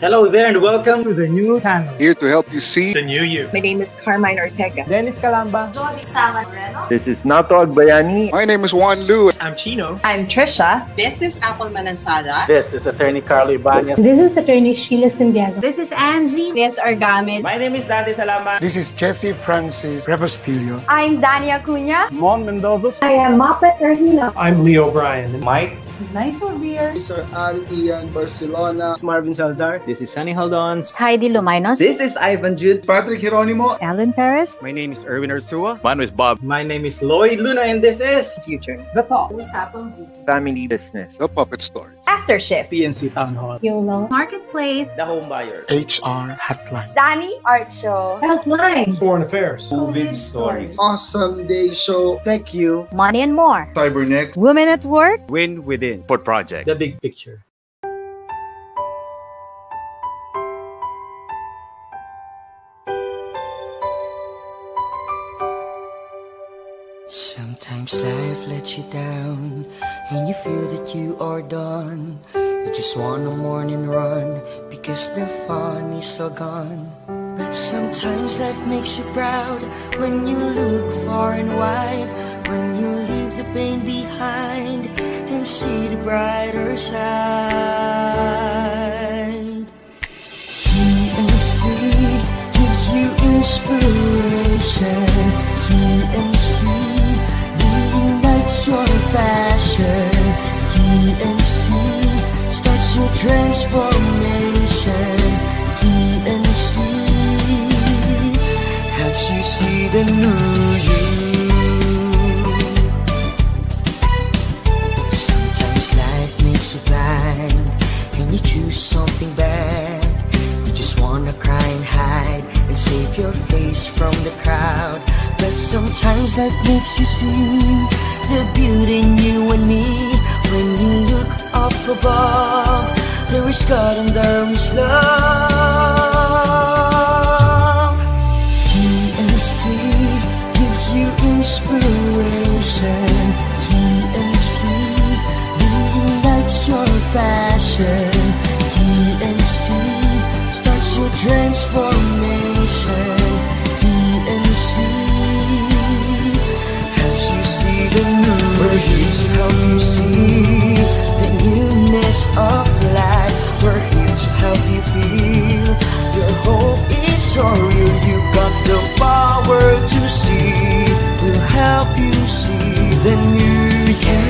Hello there and welcome to the new channel. Here to help you see The new you. My name is Carmine Ortega. Dennis Calamba. This is Nato Agbayani. My name is Juan Lu. I'm Chino. I'm Trisha. This is Apple Manansada. This is Attorney Carlo Ibanez. This is Attorney Sheila Santiago. This is Angie. This is Orgamid. My name is Dennis Calamba. This is Jesse Francis Rebustillo. I'm Dania Cunha. Mon Mendoza. I am Muppet Erhina. I'm Leo Bryan. Mike. Nice for beer. Sir Al Ian Barcelona. Marvin Salazar. This is Sunny Haldon. Heidi Lumainos. This is Ivan Jude. Patrick Geronimo. Alan Perez. My name is Erwin Ursua. My name is Bob. My name is Lloyd Luna and this is Future. The Talk. Family Business. The Puppet Stories. After Shift. PNC Town Hall. YOLO. Marketplace. The Home Buyer. HR Hotline. Danny Art Show. Hotline. Foreign Affairs. COVID Stories. Awesome Day Show. Thank you. Money and more. Cybernext. Women at Work. Win Within. Port Project. The Big Picture. Sometimes life lets you down and you feel that you are done. You just want a morning run because the fun is all gone. Sometimes life makes you proud when you look far and wide, when you leave the pain behind and see the brighter side. TNC gives you inspiration. TNC reignites your passion. TNC starts your transformation. TNC helps you see the new you. Sometimes life makes you blind and you choose something bad. You just wanna cry and hide and save your face from the crowd. But sometimes life makes you see the beauty in you and me. When you look up above, there is God and there is love. TNC gives you inspiration. TNC reignites your passion. TNC starts your transformation. TNC helps you see the new. We're here to help you see the newness of life. We're here to help you feel your hope is so real. You got the power to see. We'll help you see the new you.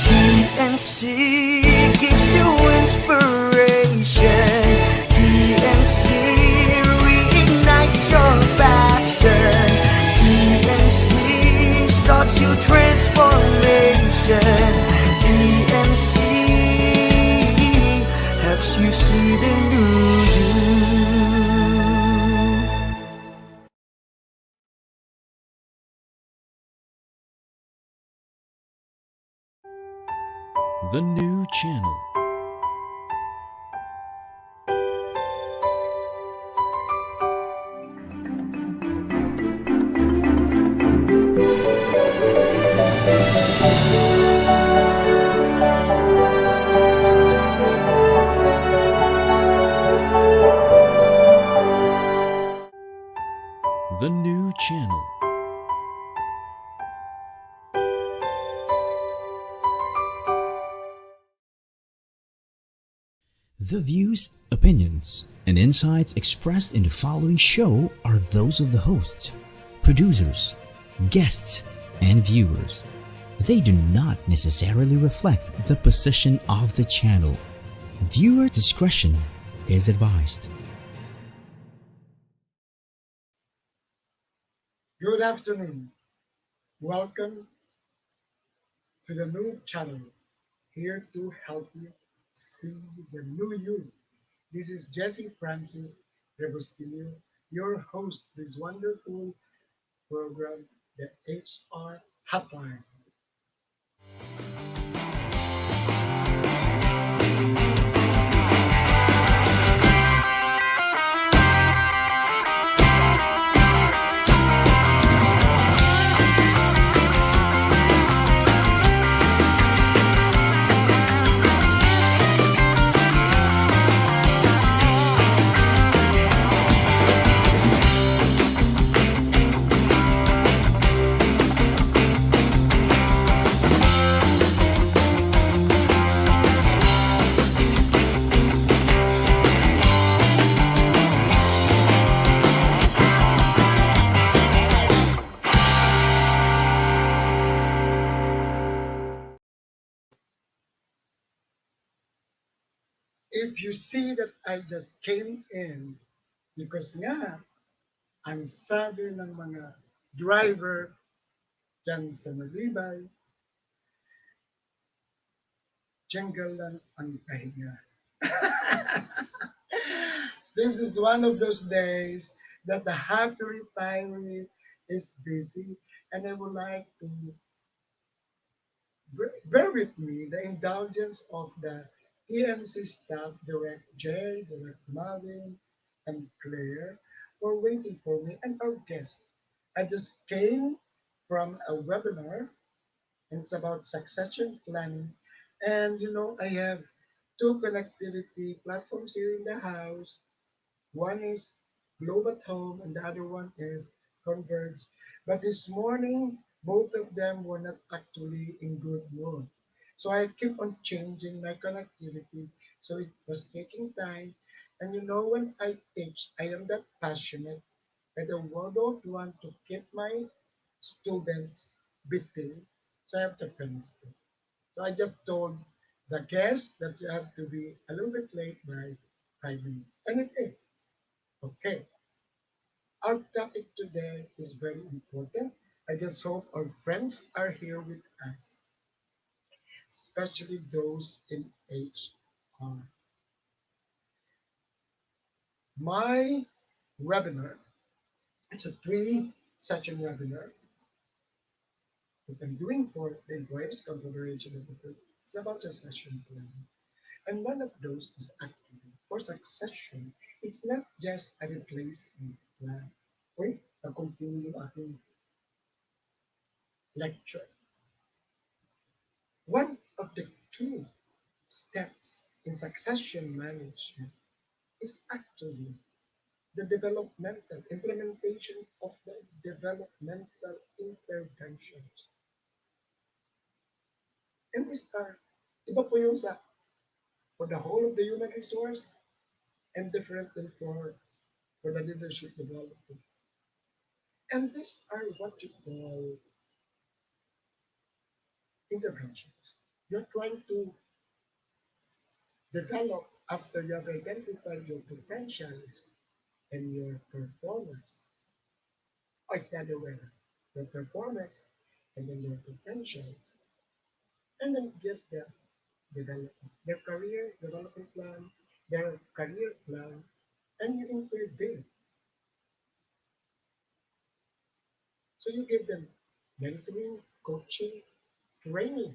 TNC gives you inspiration. TNC reignites your passion. TNC starts your transformation. TNC helps you see the new you. The new channel. The new channel. The views, opinions, and insights expressed in the following show are those of the hosts, producers, guests, and viewers. They do not necessarily reflect the position of the channel. Viewer discretion is advised. Good afternoon. Welcome to the new channel. Here to help you see the new you. This is Jesse Francis Rebustillo, your host this wonderful program, the HR Hotline. if you see that I just came in because nga, ang sabi ng mga driver dyan sa Malibay, jungle lang ang pahinga. This is one of those days that the happy retiree is busy, and I would like to bear with me the indulgence of the EMC staff, Direct Jay, Direct Marvin, and Claire, for waiting for me and our guest. I just came from a webinar, and it's about succession planning. And I have two connectivity platforms here in the house. One is Globe at Home, and the other one is Converge. But this morning, both of them were not actually in good mood. So I keep on changing my connectivity. So it was taking time. And when I teach, I am that passionate that I don't want to keep my students beating. So I have to finish it. So I just told the guest that you have to be a little bit late by 5 minutes. And it is. Okay, our topic today is very important. I just hope our friends are here with us, especially those in HR. My webinar, it's a 3-session webinar that I'm doing for the Employers Confederation of the Philippines. It's about a session plan. And one of those is actually for succession. It's not just a replacement plan. Uy, nag-continue yung aking lecture. One of the key steps in succession management is actually the developmental implementation of the developmental interventions. And these are, iba po yung sa for the whole of the human resource and different than for the leadership development. And these are what you call interventions. You're trying to develop after you have identified your potentials and your performance. Oh, it's the other way around. Your performance and then your potentials. And then get their development, their career development plan, their career plan, and you intervene. So you give them mentoring, coaching, training,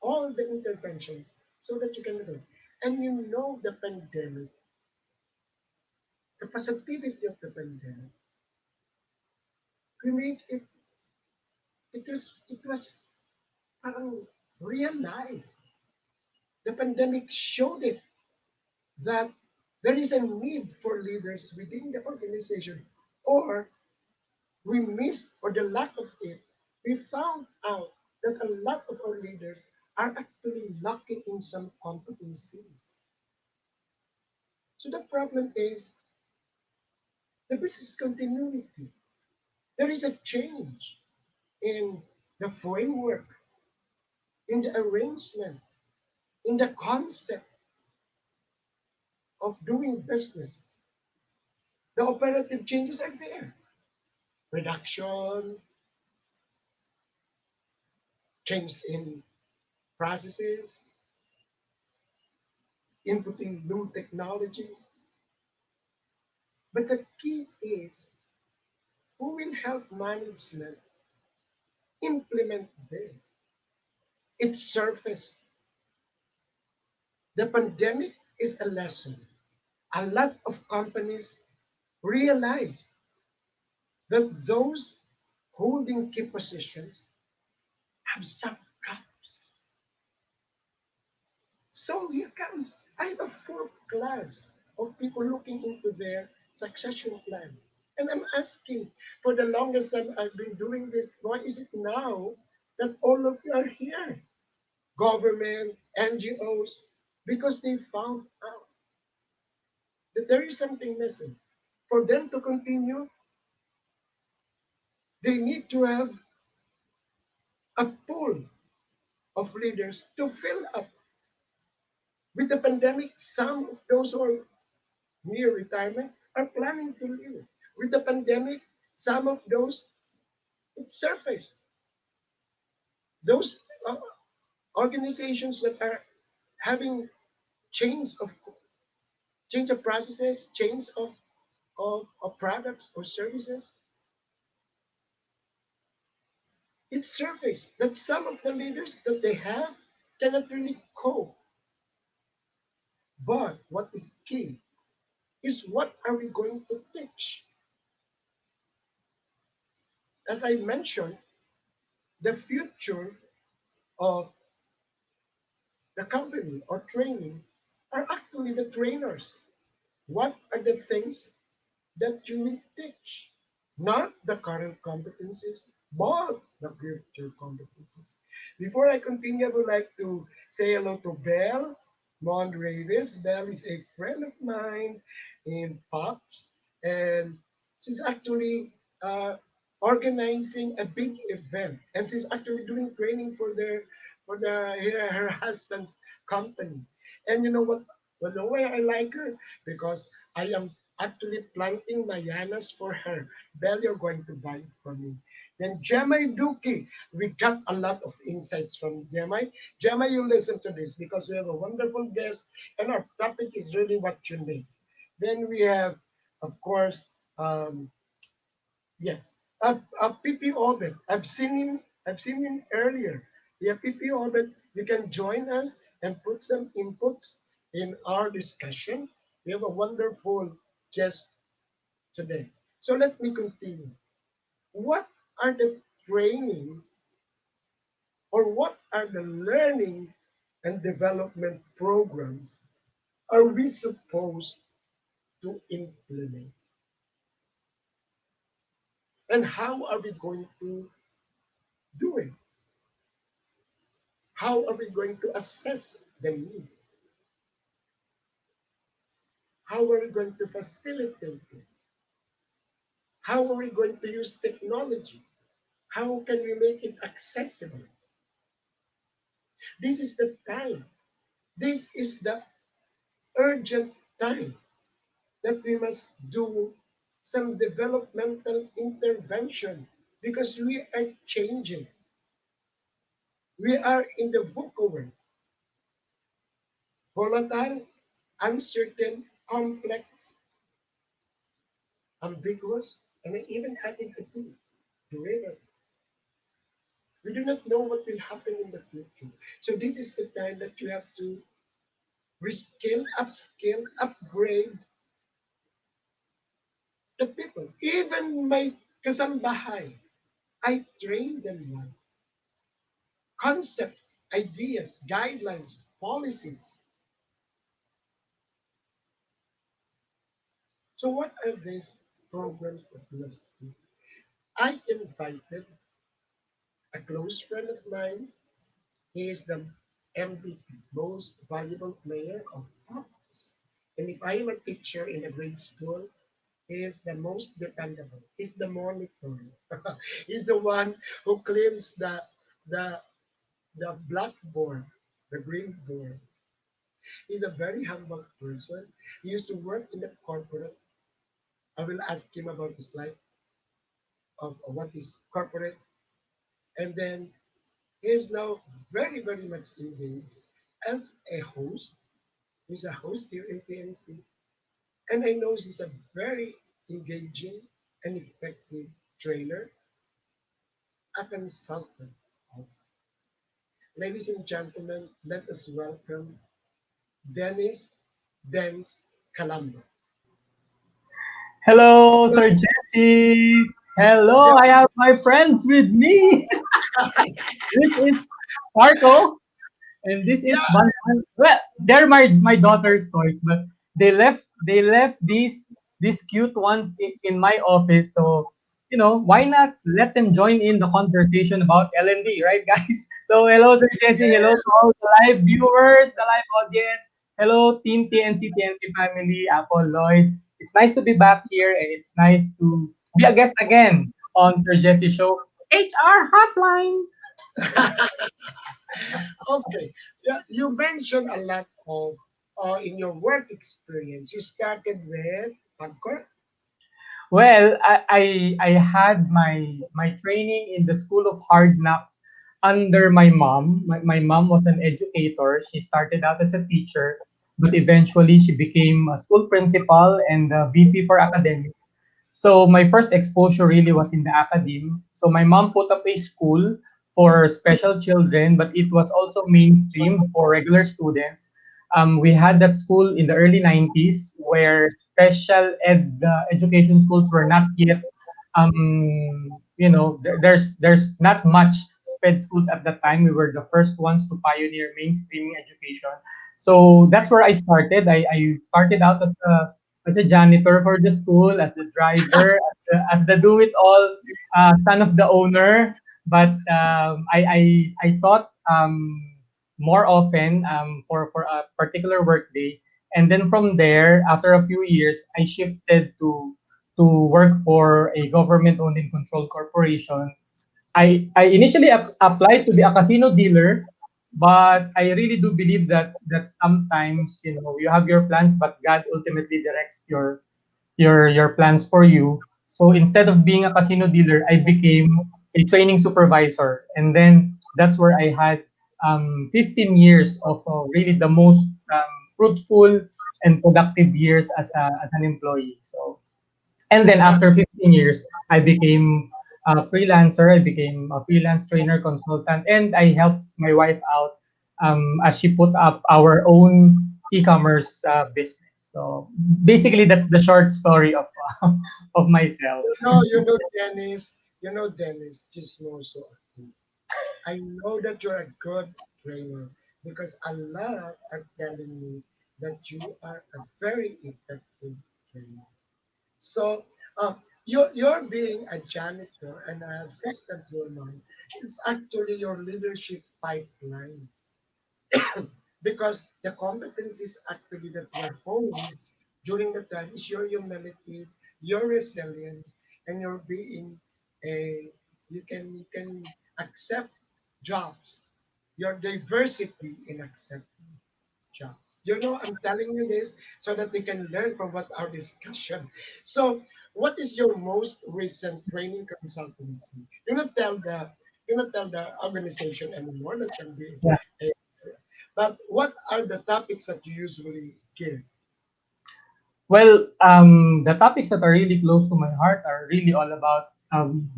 all the intervention so that you can do it. And the pandemic, the positivity of the pandemic, we made it was parang realized. The pandemic showed it that there is a need for leaders within the organization, or we missed, or the lack of it. We found out that a lot of our leaders are actually lacking in some competencies. So the problem is the business continuity. There is a change in the framework, in the arrangement, in the concept of doing business. The operative changes are there. Reduction, change in processes, inputting new technologies. But the key is who will help management implement this. It surfaced. The pandemic is a lesson. A lot of companies realized that those holding key positions have some gaps. So here comes, I have a full class of people looking into their succession plan. And I'm asking, for the longest time I've been doing this, why is it now that all of you are here? Government, NGOs, because they found out that there is something missing. For them to continue, they need to have a pool of leaders to fill up With the pandemic, some of those who are near retirement are planning to leave. With the pandemic, some of those it surfaced. Those organizations that are having chains of processes, chains of products or services, it surfaced that some of the leaders that they have cannot really cope. But what is key is what are we going to teach? As I mentioned, the future of the company or training are actually the trainers. What are the things that you will teach? Not the current competencies, but the future competencies. Before I continue, I would like to say hello to Belle Mondravis. Belle is a friend of mine in POPs, and she's actually organizing a big event, and she's actually doing training for her husband's company. And you know what? Well, the way I like her because I am actually planting Mayanas for her. Belle, you're going to buy it for me. Then Jemai Duki, we got a lot of insights from Jemai. Jemai, you listen to this because we have a wonderful guest and our topic is really what you need. Then we have, of course, yes, PP Orbit. I've seen him earlier. Yeah, PP Orbit, you can join us and put some inputs in our discussion. We have a wonderful guest today. So let me continue. What are the training or what are the learning and development programs are we supposed to implement? And how are we going to do it? How are we going to assess the need? How are we going to facilitate it? How are we going to use technology? How can we make it accessible? This is the time. This is the urgent time that we must do some developmental intervention because we are changing. We are in the VUCA world. Volatile, uncertain, complex, ambiguous, and I even added a T, derivative. We do not know what will happen in the future. So this is the time that you have to reskill, upskill, upgrade the people. Even my kasambahay, I train them now. Concepts, ideas, guidelines, policies. So what are these programs that we must do? I invited a close friend of mine. He is the MVP, most valuable player of POPs. And if I am a teacher in a grade school, he is the most dependable. He's the monitor. He's the one who cleans the the blackboard, the green board. He's a very humble person. He used to work in the corporate. I will ask him about his life of what is corporate. And then he is now very, very much engaged as a host. He's a host here in TNC. And I know he's a very engaging and effective trainer, a consultant also. Ladies and gentlemen, let us welcome Dennis Calamba. Hello, Sir Jesse. Hello, I have my friends with me. This is Marco, and this is well, they're my daughter's toys, but they left these cute ones in my office. So why not let them join in the conversation about L&D, right, guys? So hello, Sir Jesse. Hello to all the live viewers, the live audience. Hello, Team TNC family, Apple, Lloyd. It's nice to be back here, and it's nice to be a guest again on Sir Jesse's show, HR Hotline. Okay. Yeah, you mentioned a lot of in your work experience? You started with Pagcor? Well, I had my training in the School of Hard Knocks under my mom. My mom was an educator. She started out as a teacher, but eventually she became a school principal and a VP for academics. So my first exposure really was in the academe. So my mom put up a school for special children, but it was also mainstream for regular students. We had that school in the early 90s where special education schools were not yet, there's not much sped schools at that time. We were the first ones to pioneer mainstream education. So that's where I started. I started out as a janitor for the school, as the driver, as the do-it-all son of the owner. But I thought more often for a particular workday. And then from there, after a few years, I shifted to work for a government-owned and controlled corporation. I initially applied to be a casino dealer, but I really do believe that sometimes you have your plans, but God ultimately directs your plans for you. So instead of being a casino dealer, I became a training supervisor, and then that's where I had 15 years of really the most fruitful and productive years as an employee. So, and then after 15 years, I became a freelancer. I became a freelance trainer consultant, and I helped my wife out as she put up our own e-commerce business. So basically, that's the short story of of myself. Dennis, just know so. I know that you're a good trainer because a lot are telling me that you are a very effective trainer. So, you're being a janitor and an assistant to your mom. It's actually your leadership pipeline because the competencies actually that were honed during the time is your humility, your resilience, and your being a you can accept jobs, your diversity in accepting jobs. I'm telling you this so that they can learn from what our discussion. So, what is your most recent training consultancy? Do not tell the organization anymore. That can be. Yeah. But what are the topics that you usually give? Well, the topics that are really close to my heart are really all about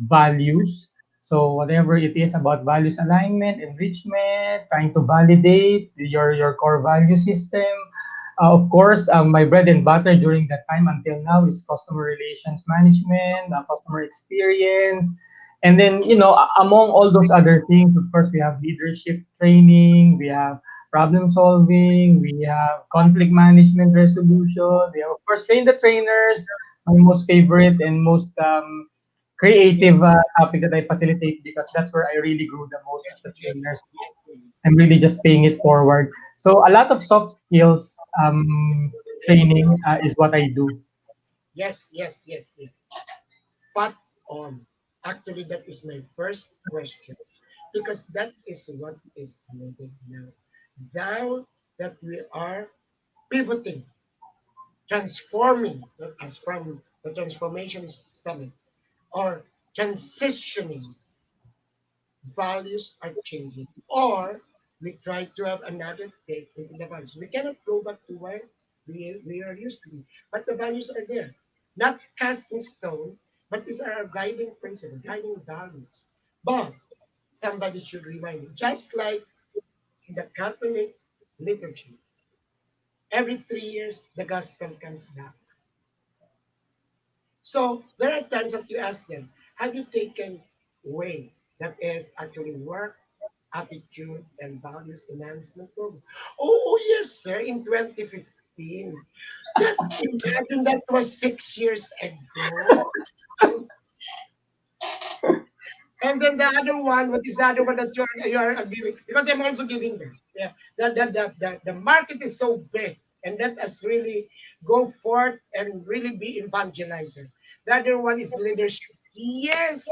values. So whatever it is about values alignment, enrichment, trying to validate your core value system. Of course, my bread and butter during that time until now is customer relations management, customer experience, and then among all those other things, of course, we have leadership training, we have problem solving, we have conflict management resolution, we have, of course, train the trainers, my most favorite and most creative topic that I facilitate because that's where I really grew the most as a trainer. So I'm really just paying it forward. So a lot of soft skills training is what I do. Yes, yes, yes, yes. Spot on. Actually, that is my first question because that is what is needed now. Now that we are pivoting, transforming, as from the transformation summit, or transitioning, values are changing. Or we try to have another take into the values. We cannot go back to where we are used to be. But the values are there. Not cast in stone, but these are our guiding principles, guiding values. But somebody should remind you, just like in the Catholic liturgy, every 3 years the gospel comes back. So there are times that you ask them, have you taken away that is actually work, attitude, and values enhancement program? Oh, yes, sir, in 2015. Just imagine that was 6 years ago. And then the other one, what is the other one that you are giving? Because I'm also giving them. Yeah, the market is so big, and let us really go forth and really be evangelizer. The other one is leadership. Yes,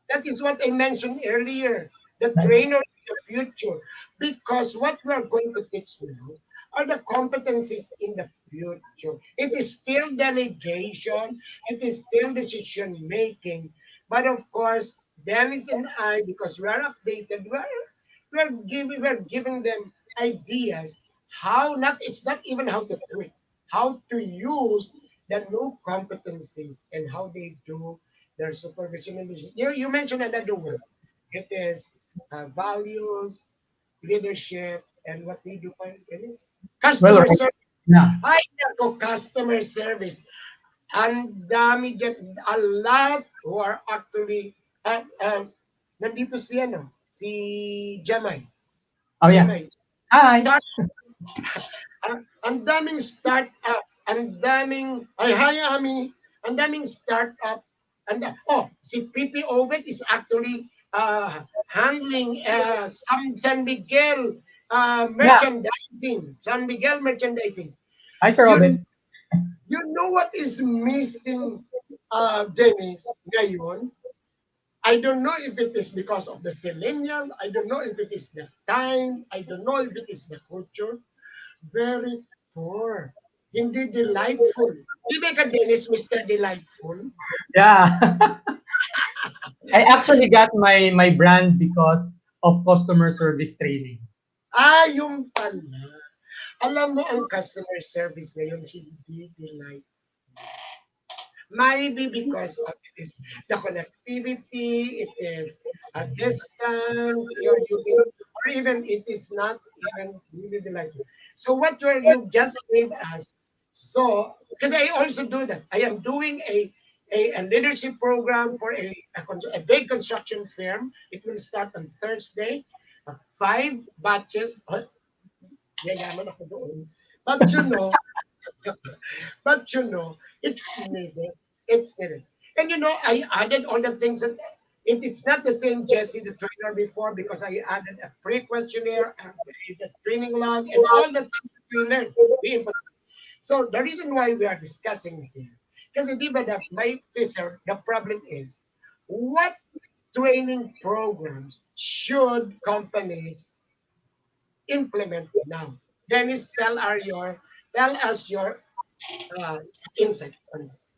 that is what I mentioned earlier. The trainer of the future, because what we are going to teach now are the competencies in the future. It is still delegation, it is still decision making. But of course, Dennis and I, because we are updated, we're giving them ideas how not it's not even how to do it, how to use the new competencies and how they do their supervision. You mentioned another word. It is values, leadership, and what we do find is Well, customer service. yeah. Ay, nako, customer service. Ang dami dyan, a lot who are actually, nandito si ano, si Jamay. Oh yeah. Jamay. Hi. Start, ang daming start-up, ang daming, ay, hi, Ami, ang daming start-up, si PP Ovet is actually handling San Miguel merchandising. San Miguel merchandising. Hi, Sir Robin. You know what is missing, Dennis, ngayon? I don't know if it is because of the millennial. I don't know if it is the time. I don't know if it is the culture. Very poor. Hindi delightful. Di ba ka, Dennis, Mr. Delightful? Yeah. I actually got my brand because of customer service training. Yung pala. Alam mo, ang customer service ngayon, hindi delightful. Maybe because of it is the connectivity, it is a distance you're using, or even it is not even really delightful. So what you just gave us, so because I also do that, I am doing a leadership program for a big construction firm. It will start on Thursday, 5 batches. Yayaman ako doon. But it's needed. It's needed. And I added all the things that it's not the same Jesse, the trainer before, because I added a pre-questionnaire, the training log, and all the things that we learned. So the reason why we are discussing here, because my teacher, the problem is, what training programs should companies implement now? Dennis, tell us your insight on this.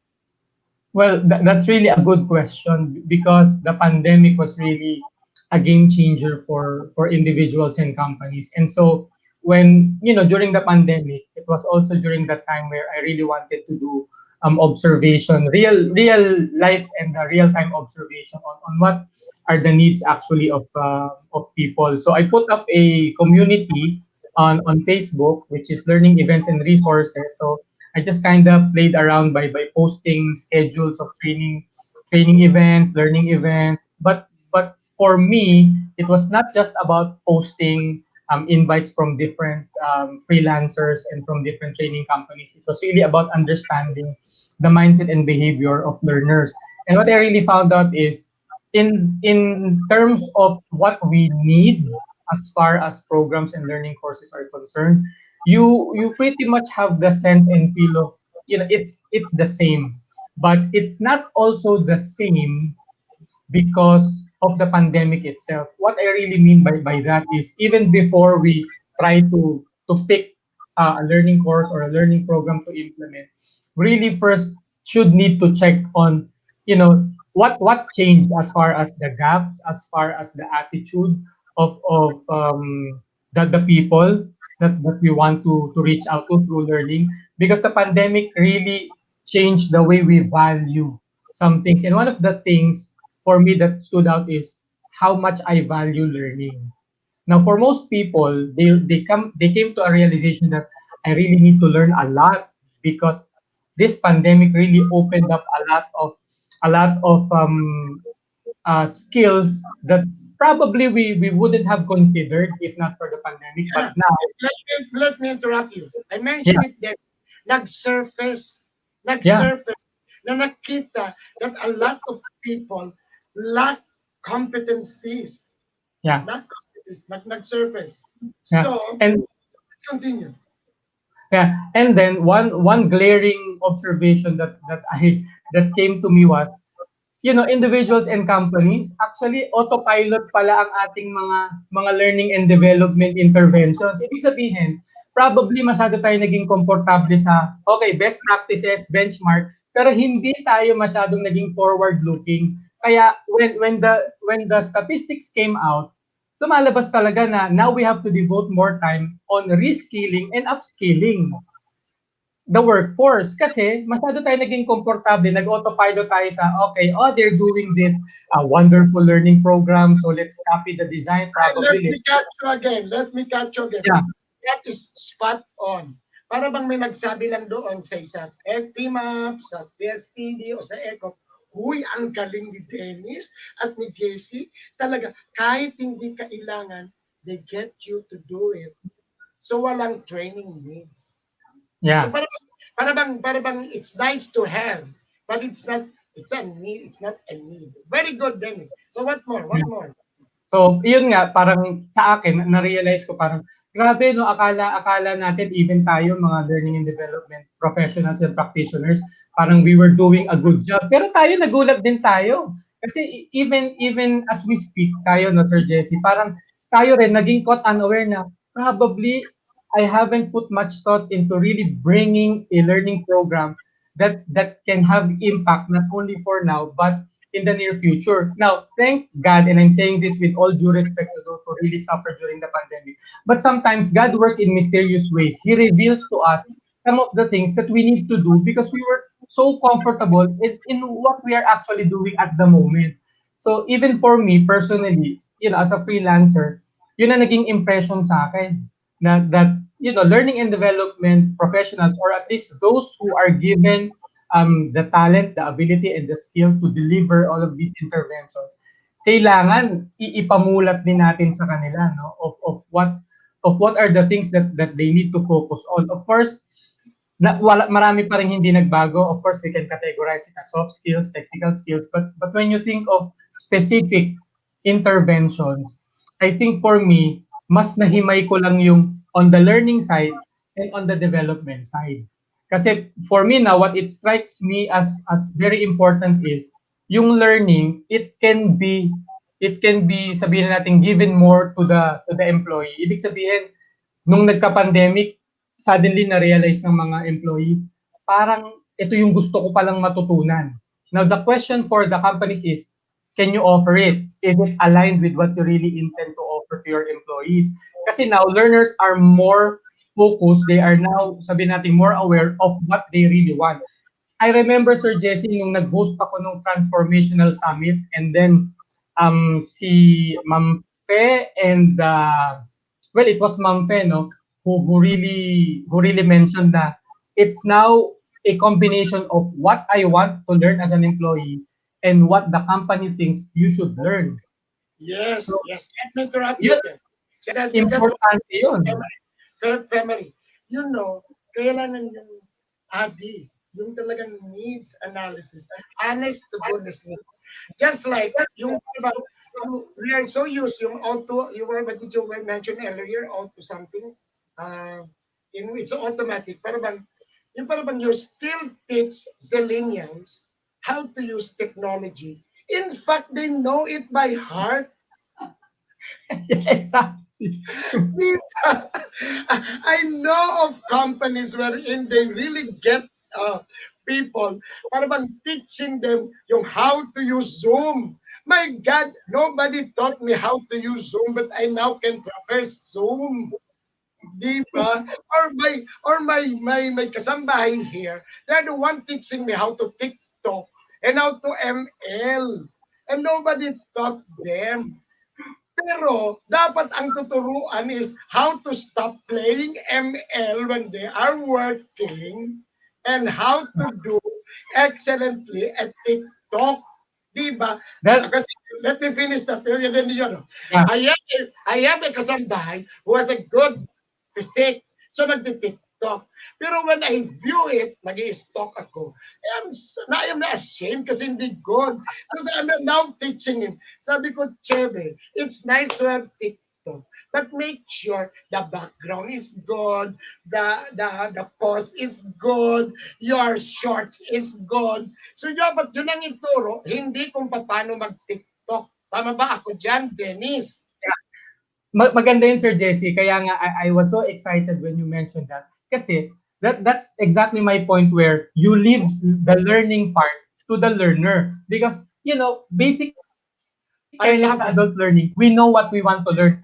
Well, that's really a good question because the pandemic was really a game changer for individuals and companies. And so when, during the pandemic, it was also during that time where I really wanted to do observation, real life and real time observation on what are the needs actually of people. So I put up a community on Facebook, which is learning events and resources. So I just kind of played around by posting schedules of training events, learning events. But for me, it was not just about posting invites from different freelancers and from different training companies. It was really about understanding the mindset and behavior of learners. And what I really found out is in terms of what we need as far as programs and learning courses are concerned, you pretty much have the sense and feel of it's the same, but it's not also the same because of the pandemic itself. What I really mean by that is even before we try to pick a learning course or a learning program to implement, really first should need to check on what changed as far as the gaps, as far as the attitude of the people that we want to reach out to through learning, because the pandemic really changed the way we value some things. And one of the things for me that stood out is how much I value learning. Now, for most people, they came to a realization that I really need to learn a lot because this pandemic really opened up a lot of skills that probably we wouldn't have considered if not for the pandemic. But now, let me interrupt you. I mentioned it that nag-surface na nakita that a lot of people lack competencies. Yeah. Not competencies, but nag-surface. Yeah. So, And let's continue. yeah, and then one glaring observation that came to me was, individuals and companies actually autopilot pala ang ating mga learning and development interventions. Ibig sabihin, probably masyado tayo naging komportable sa, okay, best practices, benchmark, pero hindi tayo masyadong naging forward-looking. Kaya when the statistics came out, lumalabas talaga na now we have to devote more time on reskilling and upskilling the workforce kasi masyado tayo naging komportable, nag-autopilot tayo sa, okay, they're doing this wonderful learning program, so let's copy the design probably. Let me catch you again. Yeah. That is spot on. Para bang may nagsabi lang doon sa isang FPMAP, sa PSTD o sa ECO, huy, ang galing ni Dennis at ni JC. Talaga, kahit hindi kailangan, they get you to do it. So walang training needs. Yeah. So para bang it's nice to have, but it's not a need. Very good, Dennis. So what more? So, yun nga, parang sa akin, na-realize ko parang, grabe, no, akala natin, even tayo, mga learning and development professionals and practitioners, parang we were doing a good job. Pero tayo, nagulat din tayo. Kasi even as we speak, tayo, no, Sir Jesse, parang tayo rin, naging caught unaware na, probably, I haven't put much thought into really bringing a learning program that can have impact not only for now, but in the near future. Now, thank God, and I'm saying this with all due respect to those who really suffered during the pandemic, but sometimes God works in mysterious ways. He reveals to us some of the things that we need to do because we were so comfortable in what we are actually doing at the moment. So even for me personally, as a freelancer, yun ang naging impression sa akin that learning and development professionals, or at least those who are given the talent, the ability, and the skill to deliver all of these interventions, kailangan ipamulat din natin sa kanila, no, of what are the things that they need to focus on. Of course, marami pa rin hindi nagbago. Of course, we can categorize it as soft skills, technical skills, but when you think of specific interventions, I think for me, mas nahimay ko lang yung on the learning side and on the development side. Kasi for me now, what it strikes me as very important is yung learning, it can be sabihin natin given more to the employee. Ibig sabihin, nung nagka-pandemic, suddenly na-realize ng mga employees, parang ito yung gusto ko palang matutunan. Now the question for the companies is, can you offer it? Is it aligned with what you really intend to offer to your employees? Kasi now, learners are more focused. They are now, sabihin natin, more aware of what they really want. I remember, Sir Jesse, nung nag-host ako nung Transformational Summit, and then si Ma'am Fe and, it was Ma'am Fe, no, who really mentioned that it's now a combination of what I want to learn as an employee and what the company thinks you should learn. Yes, so, yes. Let me interrupt you. Importante yun. Family. Kailangan yung ADI, yung talagang needs analysis, honest to goodness needs. Just like yung we are so used yung auto, what did you mention earlier, auto something, it's automatic. Parang you still teach Zillennials how to use technology. In fact, they know it by heart. Exactly. I know of companies wherein they really get people, parang teaching them yung how to use Zoom. My God, nobody taught me how to use Zoom, but I now can traverse Zoom. Diba? Or my kasambahay here, they're the one teaching me how to TikTok and how to ML. And nobody taught them. Pero dapat ang tuturuan is how to stop playing ML when they are working and how to do excellently at TikTok. Diba? Kasi, let me finish that. I have a kasambahay who has a good physique. So nagti-TikTok. Pero when I view it, nag-i-stalk ako. I am not ashamed kasi hindi good. So I'm now teaching him. Sabi ko, Chebe, it's nice to have TikTok, but make sure the background is good, the post is good, your shorts is good. So dapat yun ang ituro, hindi kung paano mag-TikTok. Tama ba ako dyan, Dennis? Maganda yun, Sir Jesse. Kaya nga, I was so excited when you mentioned that. Kasi, that's exactly my point where you leave the learning part to the learner. Because, basic elements sa adult learning, we know what we want to learn.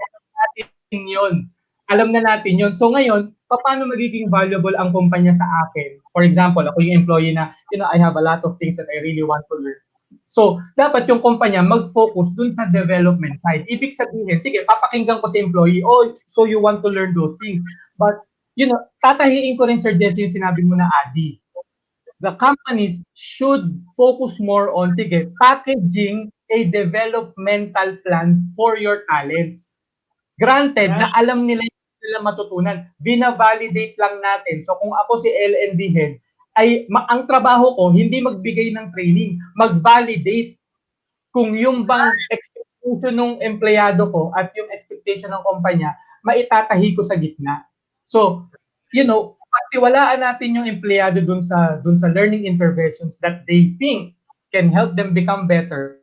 Alam na natin yun. So ngayon, paano magiging valuable ang kumpanya sa akin? For example, ako yung employee na, I have a lot of things that I really want to learn. So, dapat yung kumpanya mag-focus dun sa development side. Ibig sabihin, sige, papakinggan ko sa employee, so you want to learn those things. But, tatahiin ko rin, Sir Jesse, yung sinabi mo na Adi. The companies should focus more on, packaging a developmental plan for your talents. Granted, na alam nila matutunan. Bina-validate lang natin. So, kung ako si L&D head, ang trabaho ko, hindi magbigay ng training, mag-validate kung yung bang expectation ng empleyado ko at yung expectation ng kumpanya, maitatahi ko sa gitna. So, pagtiwalaan natin yung empleyado dun sa learning interventions that they think can help them become better.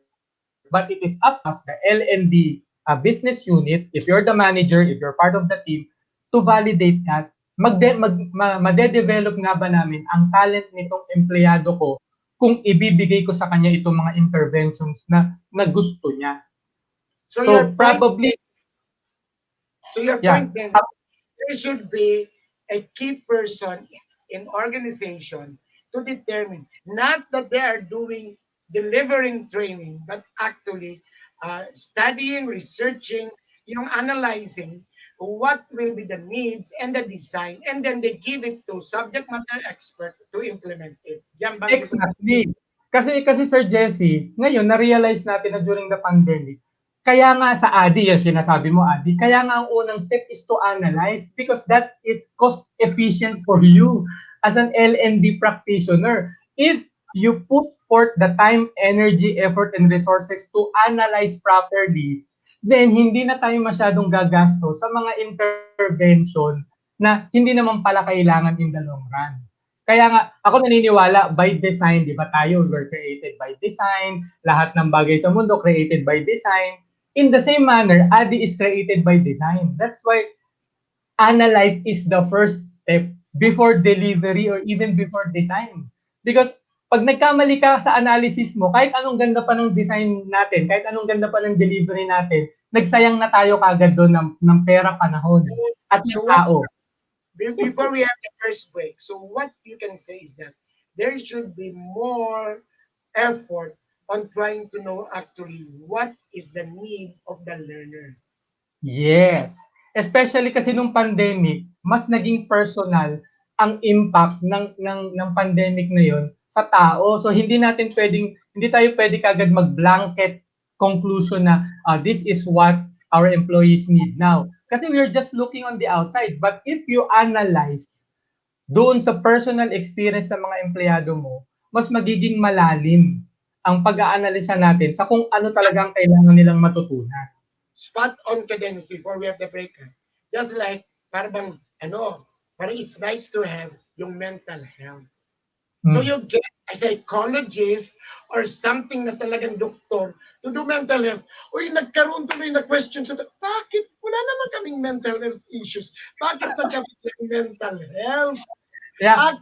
But it is up to us, the L&D business unit, if you're the manager, if you're part of the team, to validate that. Made-develop nga ba namin ang talent nitong empleyado ko kung ibibigay ko sa kanya itong mga interventions na gusto niya. So probably... Your point then, there should be a key person in organization to determine, not that they are delivering training, but actually studying, researching, analyzing what will be the needs and the design, and then they give it to subject matter expert to implement it. Exactly. Kasi Sir Jesse, ngayon na-realize natin na during the pandemic, kaya nga sa ADI, yung sinasabi mo ADI, kaya nga ang unang step is to analyze because that is cost efficient for you as an L&D practitioner. If you put forth the time, energy, effort, and resources to analyze properly, then hindi na tayo masyadong gagasto sa mga intervention na hindi naman pala kailangan in the long run. Kaya nga, ako naniniwala, by design, di ba tayo, we're created by design, lahat ng bagay sa mundo created by design. In the same manner, ADI is created by design. That's why analyze is the first step before delivery or even before design. Because pag nagkamali ka sa analysis mo, kahit anong ganda pa ng design natin, kahit anong ganda pa ng delivery natin, nagsayang na tayo kagad doon ng pera, panahon, at yung tao. Before we have the first break, so what you can say is that there should be more effort on trying to know actually what is the need of the learner. Yes. Especially kasi nung pandemic, mas naging personal ang impact ng pandemic na yon sa tao. So hindi tayo pwede kagad mag-blanket conclusion na this is what our employees need now. Kasi we're just looking on the outside. But if you analyze doon sa personal experience ng mga empleyado mo, mas magiging malalim ang pag-aanalisa natin sa kung ano talagang kailangan nilang matutunan. Spot on ka din before we have the break. Just like, parang it's nice to have yung mental health. So you get a psychologist or something na talagang doktor to do mental health. Uy, nagkaroon tuloy na question sa bakit? Wala naman kaming mental health issues. Bakit nagkaroon mental health? Yeah.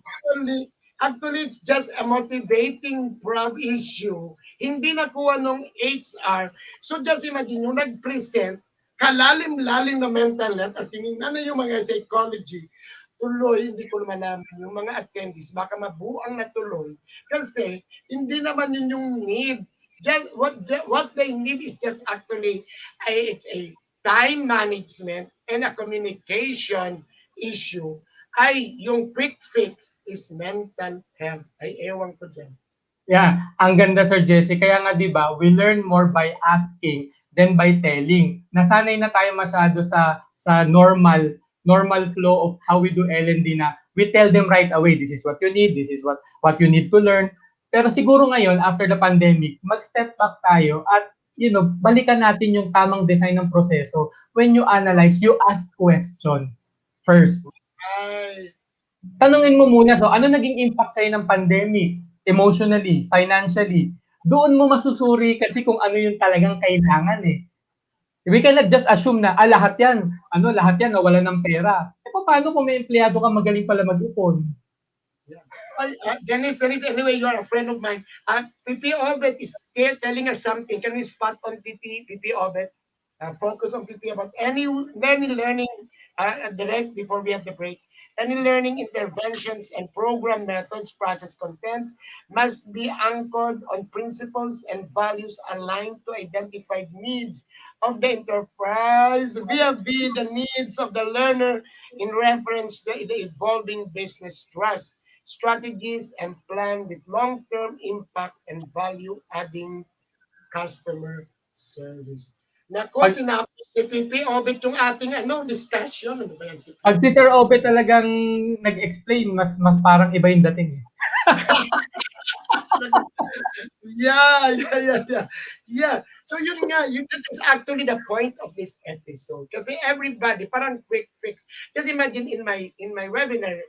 Actually, it's just a motivating issue. Hindi nakuha nung HR. So just imagine, yung nag-present, kalalim-lalim na mental health at tinignan na yung mga psychology, tuloy, hindi ko naman namin, yung mga attendees, baka mabuang na tuloy. Kasi, hindi naman yun yung need. Just what they need is just actually, it's a time management and a communication issue. Yung quick fix is mental health. Ewan ko dyan. Yeah, ang ganda Sir Jesse. Kaya nga 'di ba, we learn more by asking than by telling. Nasanay na tayo masyado sa normal flow of how we do L&D na we tell them right away, this is what you need, this is what you need to learn. Pero siguro ngayon, after the pandemic, mag-step back tayo at balikan natin yung tamang design ng proseso. When you analyze, you ask questions first. Tanungin mo muna, so ano naging impact sa'yo ng pandemic? Emotionally, financially. Doon mo masusuri kasi kung ano yung talagang kailangan eh. We cannot just assume na lahat yan nawala ng pera. Paano kung may empleyado ka magaling pala mag-ipon? Dennis, anyway, you are a friend of mine. PP Obet is still telling us something. Can we spot on PP Obet? Focus on PP about any learning direct before we have the break. Any learning interventions and program methods, process contents must be anchored on principles and values aligned to identified needs of the enterprise vis-a-vis the needs of the learner in reference to the evolving business trust, strategies, and plan with long-term impact and value-adding customer service. Nako, sinapos ni PP Obet yung ating discussion. Ano ba yan? Pag si Sir Obet talagang nag-explain, mas parang iba yung dating. Yeah. So yun nga, that is actually the point of this episode. Kasi everybody, parang quick fix. Just imagine in my webinar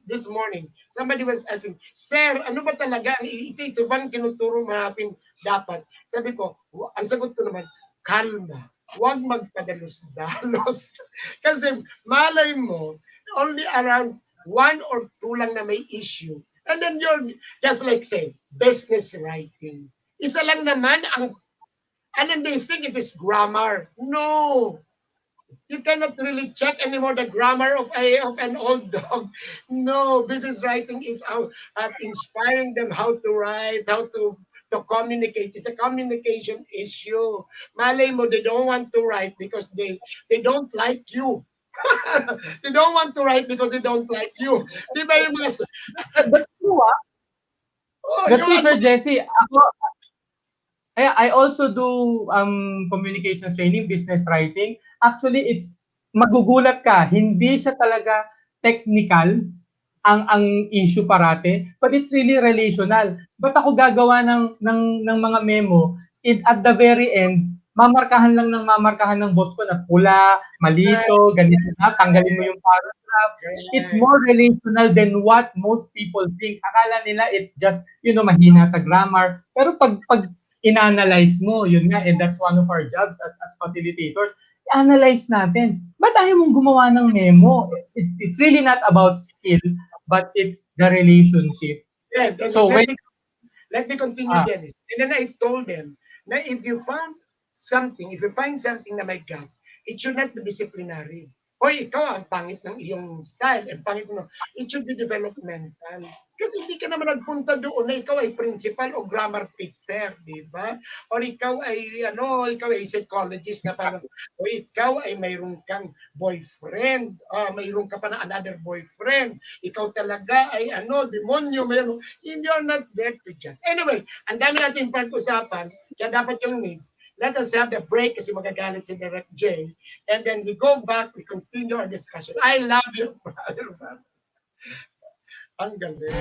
this morning, somebody was asking, Sir, ano ba talaga? Ito bang tinuturo mahapin dapat? Sabi ko, ang sagot ko naman, kalma. Huwag magpadalos-dalos. Kasi malay mo, only around 1 or 2 lang na may issue. And then you're, just like say, business writing. Isa lang naman and then they think it is grammar. No. You cannot really check anymore the grammar of an old dog. No, business writing is inspiring them how to write, how to communicate. It's a communication issue. Malay mo, they don't want to write because they don't like you. They don't want to write because they don't like you. Di ba yung mga... That's true, That's true, Sir Jesse. I also do communication training, business writing. Actually, it's magugulat ka. Hindi siya talaga technical ang issue parate, but it's really relational. Ba't ako gagawa ng mga memo, at the very end, mamarkahan ng boss ko na pula, malito, ganito na, tanggalin mo yung paragraph. It's more relational than what most people think. Akala nila it's just, mahina sa grammar. Pero pag in-analyze mo, yun nga, and that's one of our jobs as facilitators, i-analyze natin. Ba't ayaw mong gumawa ng memo? It's really not about skill, but it's the relationship. Yeah, so let me continue, Dennis. And then I told them, na if you find something na may gap, it should not be disciplinary. Hoy, ikaw, ang pangit ng iyong style, ang pangit mo. It should be developmental. Kasi hindi ka naman nagpunta doon na ikaw ay principal o grammar fixer, di ba? O ikaw ay psychologist na parang, o ikaw ay mayroon kang boyfriend, mayroon ka pa na another boyfriend, ikaw talaga ay demonyo, mayroon. You're not there to judge. Anyway, ang dami natin pag-usapan, kaya dapat yung needs. Let us have the break kasi magagalit si Direct J. And then we go back, we continue our discussion. I love you, brother. Ang galing.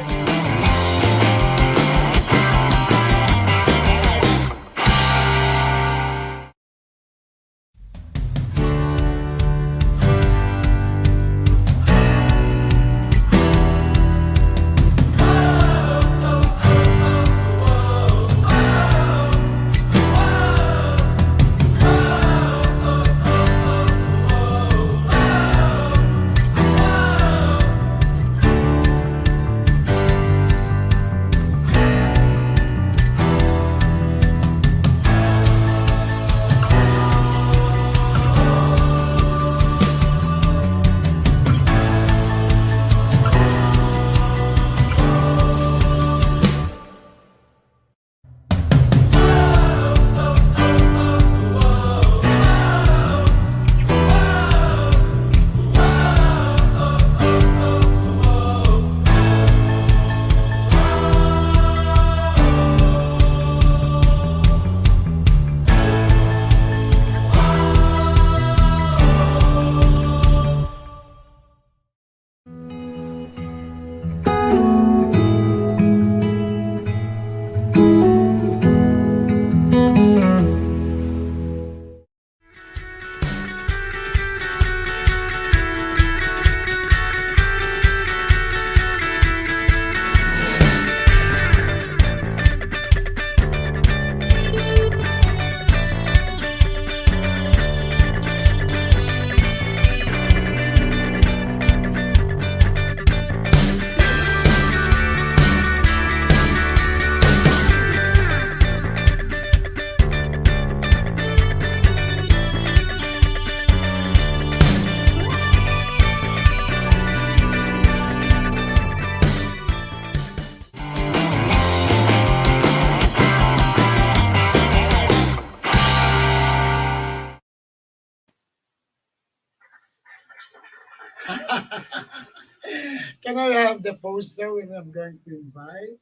Can I have the poster when I'm going to invite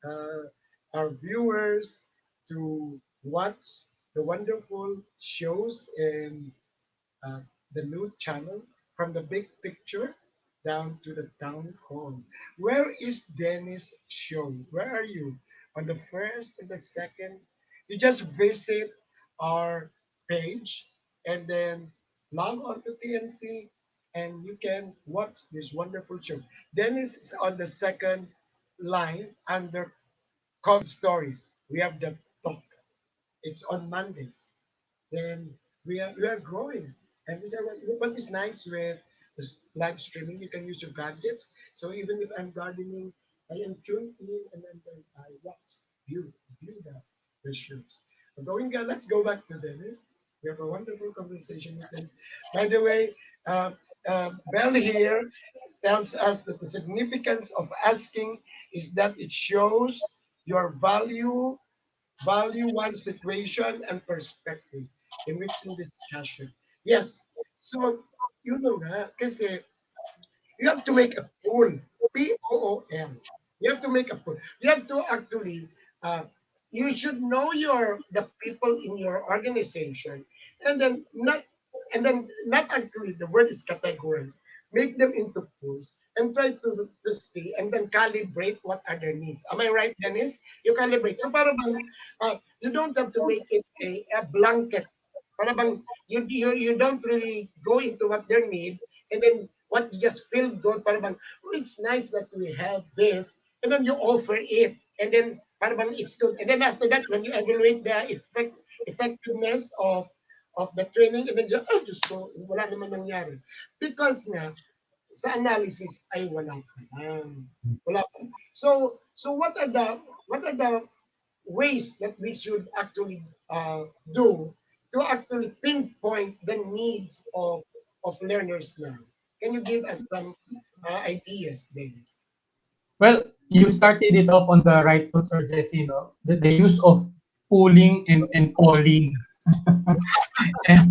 uh, our viewers to watch the wonderful shows and uh, the new channel from the big picture down to the town hall. Where is Dennis show? Where are you? On the first and the second? You just visit our page and then log on to TNC and you can watch this wonderful show. Dennis is on the second line under called stories. We have the talk. It's on Mondays. Then we are growing. And this is what is nice with this live streaming. You can use your gadgets. So even if I'm gardening, I am tuned in and then I watch, view the shows. Let's go back to Dennis. We have a wonderful conversation with Dennis. By the way, Bell here tells us that the significance of asking is that it shows your value one situation and perspective in which in discussion. Yes. So, nga, kasi you have to make a pool. Pool. You have to make a pool. You have to actually, you should know the people in your organization, and then not actually the word is categories. Make them into pools and try to see and then calibrate what are their needs. Am I right, Dennis? You calibrate. So para bang, you don't have to make it a blanket. Para bang you don't really go into what their need and then what you just feel good. Para bang, oh, it's nice that we have this, and then you offer it, and then para bang it's good. And then after that, when you evaluate the effectiveness of the training, and then Diyos ko, wala naman nangyari. Because nga, sa analysis ay wala pa lang. Wala pa. So what are the ways that we should actually do to actually pinpoint the needs of learners now? Can you give us some ideas, Dennis? Well, you started it off on the right foot, Sir Jesse, no? The use of pooling and calling. And-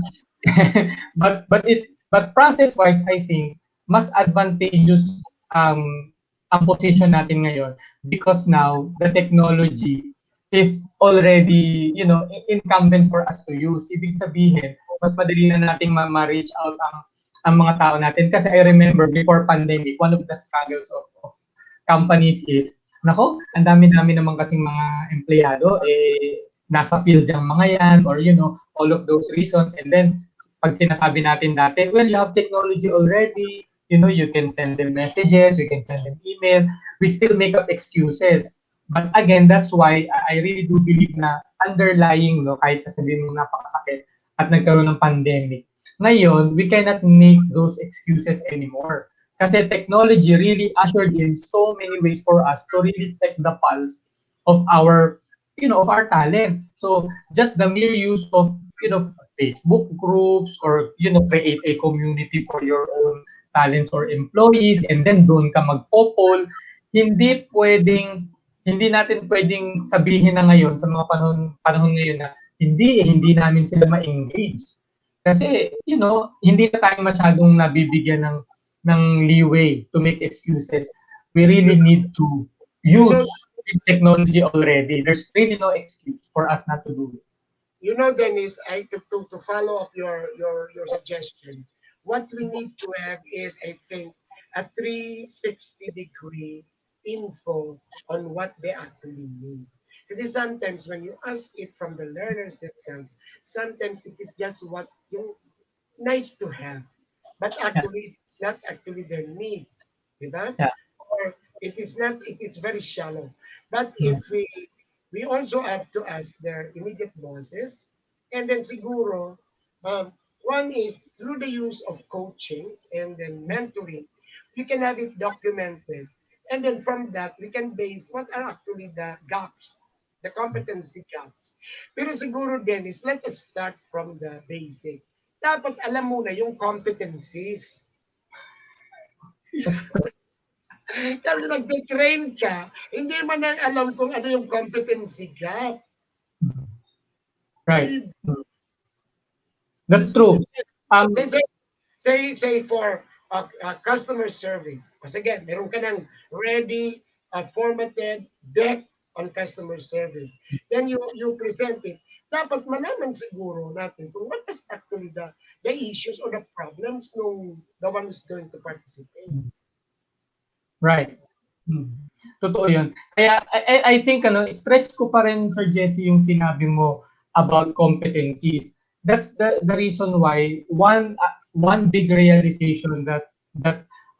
but process wise, I think mas advantageous ang position natin ngayon because now the technology is already incumbent for us to use. Ibig sabihin mas madali na nating ma-reach out ang mga tao natin kasi I remember before pandemic one of the struggles of companies is nako ang dami-dami naman kasing mga empleyado nasa field ang mga yan or all of those reasons, and then pag sinasabi natin dati, well, you have technology already, you can send them messages, you can send them email, we still make up excuses. But again, that's why I really do believe na underlying, kahit sabihin mo napakasakit at nagkaroon ng pandemic, ngayon we cannot make those excuses anymore kasi technology really ushered in so many ways for us to really check the pulse of our of our talents. So just the mere use of Facebook groups or create a community for your own talents or employees and then doon ka magpo-poll, hindi natin pwedeng sabihin na ngayon sa mga panahon ngayon na hindi namin sila ma-engage. Kasi hindi na tayo masyadong nabibigyan ng leeway to make excuses. We really need to use this technology already. There's really no excuse for us not to do it. Dennis, to follow up your suggestion, what we need to have is, I think, a 360-degree info on what they actually need. Because sometimes when you ask it from the learners themselves, sometimes it is just what nice to have, but actually it's not actually their need, diba? Yeah. Or it is very shallow. But if we also have to ask their immediate bosses, and then siguro, one is through the use of coaching and then mentoring, we can have it documented. And then from that, we can base what are actually the gaps, the competency gaps. Pero siguro, Dennis, let us start from the basic. Dapat alam mo na yung competencies. Kasi nagte-train ka, hindi man na alam kung ano yung competency gap. Right. That's true. Say for customer service. Because again, meron ka ng ready, formatted deck on customer service. Then you present it. Dapat malaman siguro natin kung what is actually the issues or the problems ng the one who's going to participate. Right. Totoo yun. Kaya I think stretch ko pa rin, Sir Jesse, yung sinabi mo about competencies. That's the reason why one big realization that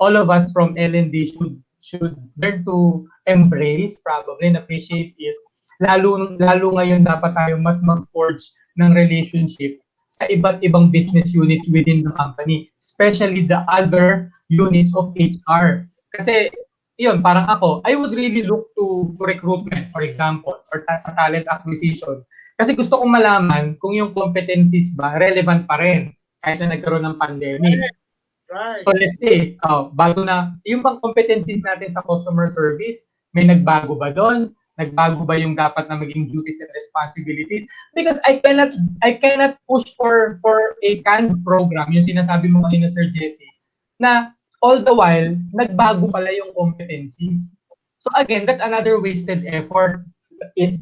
all of us from L&D should learn to embrace probably and appreciate is lalo ngayon dapat tayo mas mag-forge ng relationship sa iba't ibang business units within the company, especially the other units of HR. Kasi yun, parang ako, I would really look to recruitment, for example, or sa talent acquisition. Kasi gusto kong malaman kung yung competencies ba relevant pa rin kahit na nagkaroon ng pandemic. Right. So let's say, bago na, yung bang competencies natin sa customer service, may nagbago ba doon? Nagbago ba yung dapat na maging duties and responsibilities? Because I cannot push for a canned program, yung sinasabi mo kanina, Sir Jesse, na all the while, nagbago pala yung competencies. So again, that's another wasted effort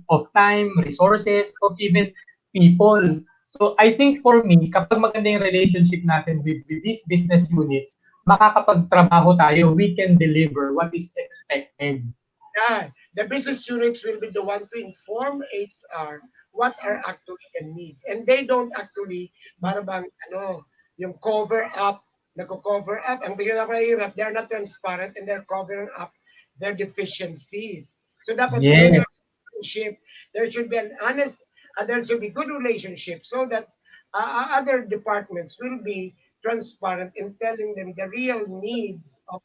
of time, resources, of even people. So I think for me, kapag maganda yung relationship natin with these business units, makakapagtrabaho tayo, we can deliver what is expected. Yeah, the business units will be the one to inform HR what are actually the needs. And they don't actually, para bang, yung cover up, nagko-cover up, ang bigyan na mahirap, they're not transparent and they're covering up their deficiencies. So dapat relationship, there should be an honest, there should be good relationship so that other departments will be transparent in telling them the real needs of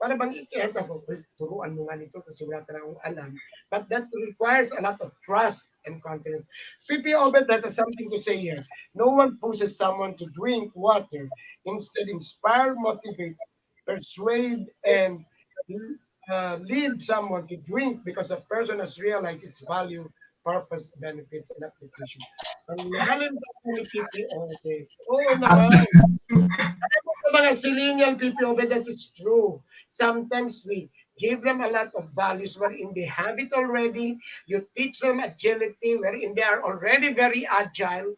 para bang ikita ko, turuan mo nga nito kasi wala talagang alam. But that requires a lot of trust and confidence. PP Obed has something to say here. No one pushes someone to drink water. Instead, inspire, motivate, persuade, and lead someone to drink because a person has realized its value, purpose, benefits, and application. Ang lalim ni PP Obed. Oo naman. Alam mo mga silingan, PP Obed, that is true. Sometimes we give them a lot of values wherein they have it already. You teach them agility wherein they are already very agile.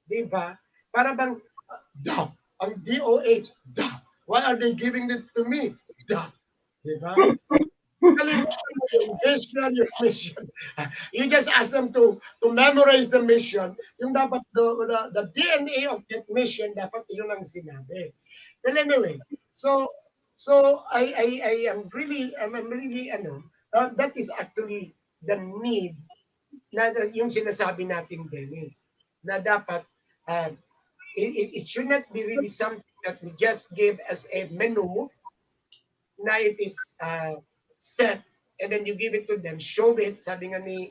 Diba? Para bang, ang DOH, why are they giving it to me? Diba? Yung vision, your mission. You just ask them to memorize the mission. Yung dapat the DNA of that mission, dapat yun ang sinabi. Well, anyway, so I am really that is actually the need na yung sinasabi natin, Dennis, na dapat it should not be really something that we just give as a menu na it is set and then you give it to them, show it, sabi nga ni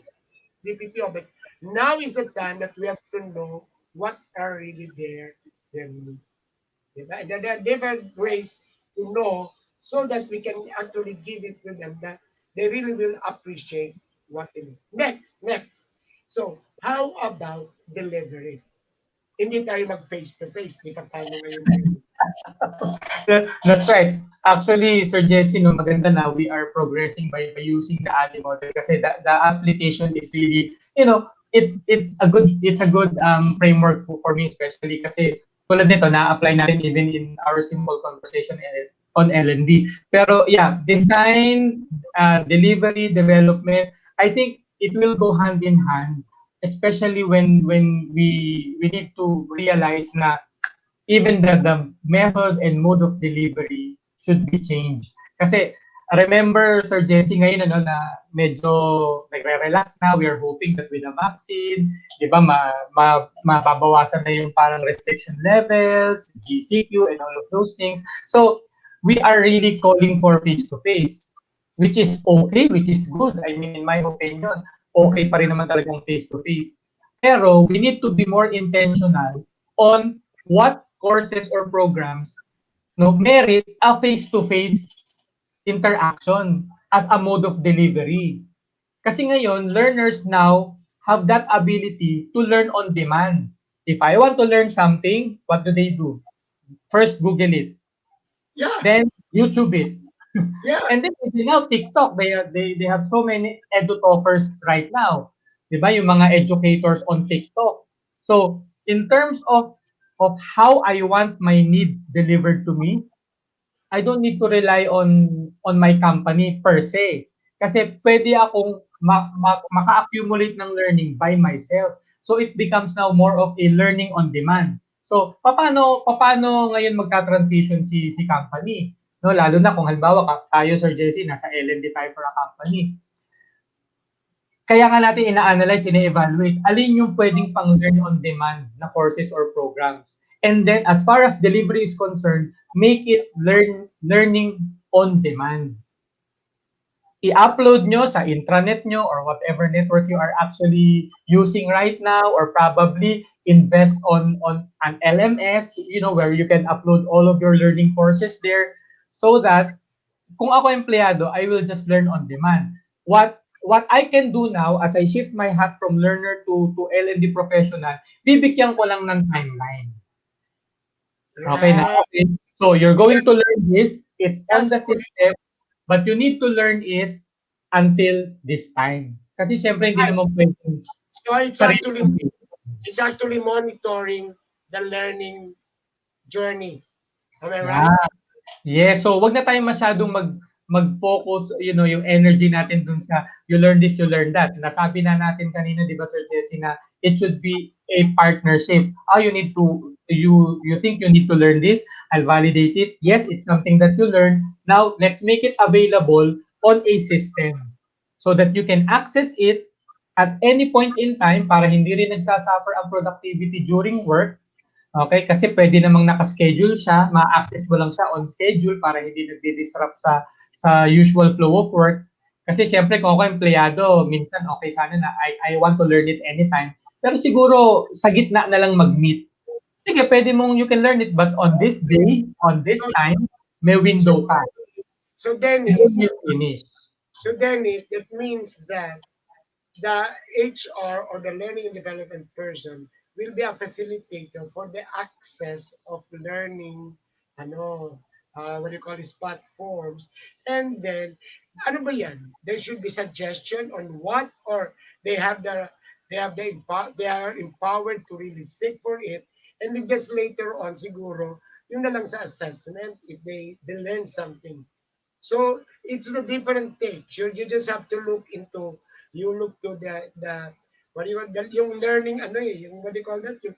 DPPO, but now is the time that we have to know what are really their needs. There are different ways to know so that we can actually give it to them that they really will appreciate what they need. Next. So, how about delivery? Hindi tayo mag-face-to-face. Di pa tayo ngayon. That's right. Actually, Sir Jesse, maganda na we are progressing by using the ALI model kasi the application is really, it's a good framework for me, especially kasi tulad nito, na-apply natin even in our simple conversation on L&D. Pero yeah, design, delivery, development, I think it will go hand in hand, especially when we need to realize na even the method and mode of delivery should be changed. Kasi remember, Sir Jesse, ngayon na medyo nagre-relax na, we are hoping that with the vaccine, di ba, mababawasan na yung parang restriction levels, GCQ, and all of those things. So, we are really calling for face-to-face, which is okay, which is good. I mean, in my opinion, okay pa rin naman talagang face-to-face. Pero, we need to be more intentional on what courses or programs merit a face-to-face interaction as a mode of delivery. Kasi ngayon, learners now have that ability to learn on demand. If I want to learn something, what do? first Google it, Yeah. then YouTube it. Yeah. And then now TikTok, they have so many edu talkers right now. 'Di ba? Yung mga educators on TikTok. So, in terms of how I want my needs delivered to me, I don't need to rely on my company per se. Kasi pwede akong maka-accumulate ng learning by myself. So it becomes now more of a learning on demand. So paano ngayon magka-transition si company? No, lalo na kung halimbawa tayo Sir Jesse nasa L&D tayo for a company. Kaya nga natin ina-analyze, ina-evaluate alin yung pwedeng pang-learn on demand na courses or programs. And then as far as delivery is concerned, make it learning on demand. I-upload nyo sa intranet nyo or whatever network you are actually using right now, or probably invest on an LMS, where you can upload all of your learning courses there, so that kung ako empleyado, I will just learn on demand. What I can do now as I shift my hat from learner to L&D professional, bibigyan ko lang ng timeline. Okay na. Okay. So you're going to learn this, it's on the system, but you need to learn it until this time. Kasi syempre hindi naman pwedeng. So it's actually monitoring the learning journey. Am I right? Yeah, so wag na tayong masyadong mag-focus, yung energy natin dun sa you learn this, you learn that. Nasabi na natin kanina, di ba Sir Jesse, na it should be a partnership. You think you need to learn this, I'll validate it. Yes, it's something that you learn. Now, let's make it available on a system so that you can access it at any point in time para hindi rin nagsasuffer ang productivity during work. Okay, kasi pwede namang naka-schedule siya, ma-access mo lang siya on schedule para hindi nagdi-disrupt sa usual flow of work. Kasi syempre kung ako empleyado, minsan okay sana na I want to learn it anytime. Pero siguro sa gitna na lang mag-meet. Sige, pwede mong you can learn it, but on this day, on this time, may window pa. So Dennis, finish. So Dennis, that means that the HR or the learning and development person will be a facilitator for the access of learning, what do you call these platforms, and then, ano ba yan? There should be suggestion on what, or they are empowered to really seek for it, and then just later on, siguro, yun na lang sa assessment if they learn something. So it's the different takes. You just have to look to the what do you call that? Yung learning, what do you call that? Yung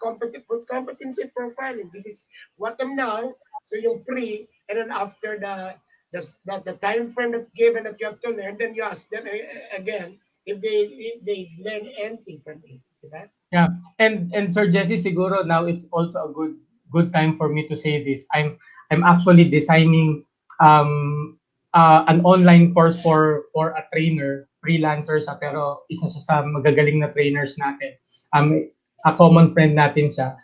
competency profiling. This is what I'm now. So yung pre, and then after the time frame that given that you have to learn, then you ask them again if they learn anything from it. Diba? Yeah, and Sir Jesse, siguro now is also a good time for me to say this. I'm actually designing an online course for a trainer, freelancer siya, pero isa siya sa magagaling na trainers natin. A common friend natin siya.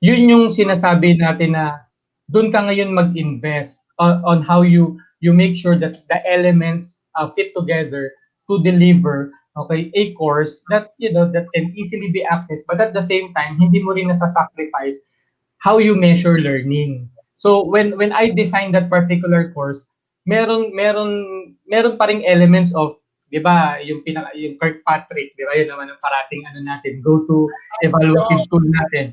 Yun yung sinasabi natin na doon ka ngayon mag-invest on how you make sure that the elements fit together to deliver a course that that can easily be accessed, but at the same time hindi mo rin nasa-sacrifice how you measure learning. So when I designed that particular course, meron pa ring elements of, 'di ba, yung Kirkpatrick, 'di ba? Yun naman ang parating natin, go to evaluative tool natin.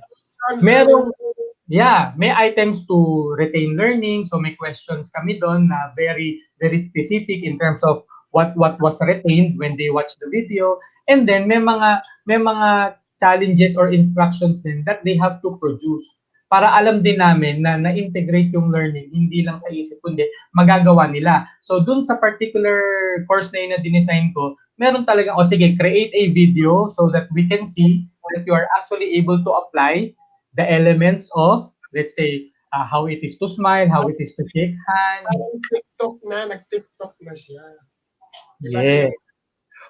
May items to retain learning, so may questions kami doon na very very specific in terms of what was retained when they watch the video, and then may mga challenges or instructions din that they have to produce para alam din namin na na-integrate yung learning, hindi lang sa isip, kundi magagawa nila. So dun sa particular course na yun na dinesign ko, meron talagang, sige, create a video so that we can see that you are actually able to apply the elements of, let's say, how it is to smile, how it is to shake hands. Nag-TikTok na siya. Yes.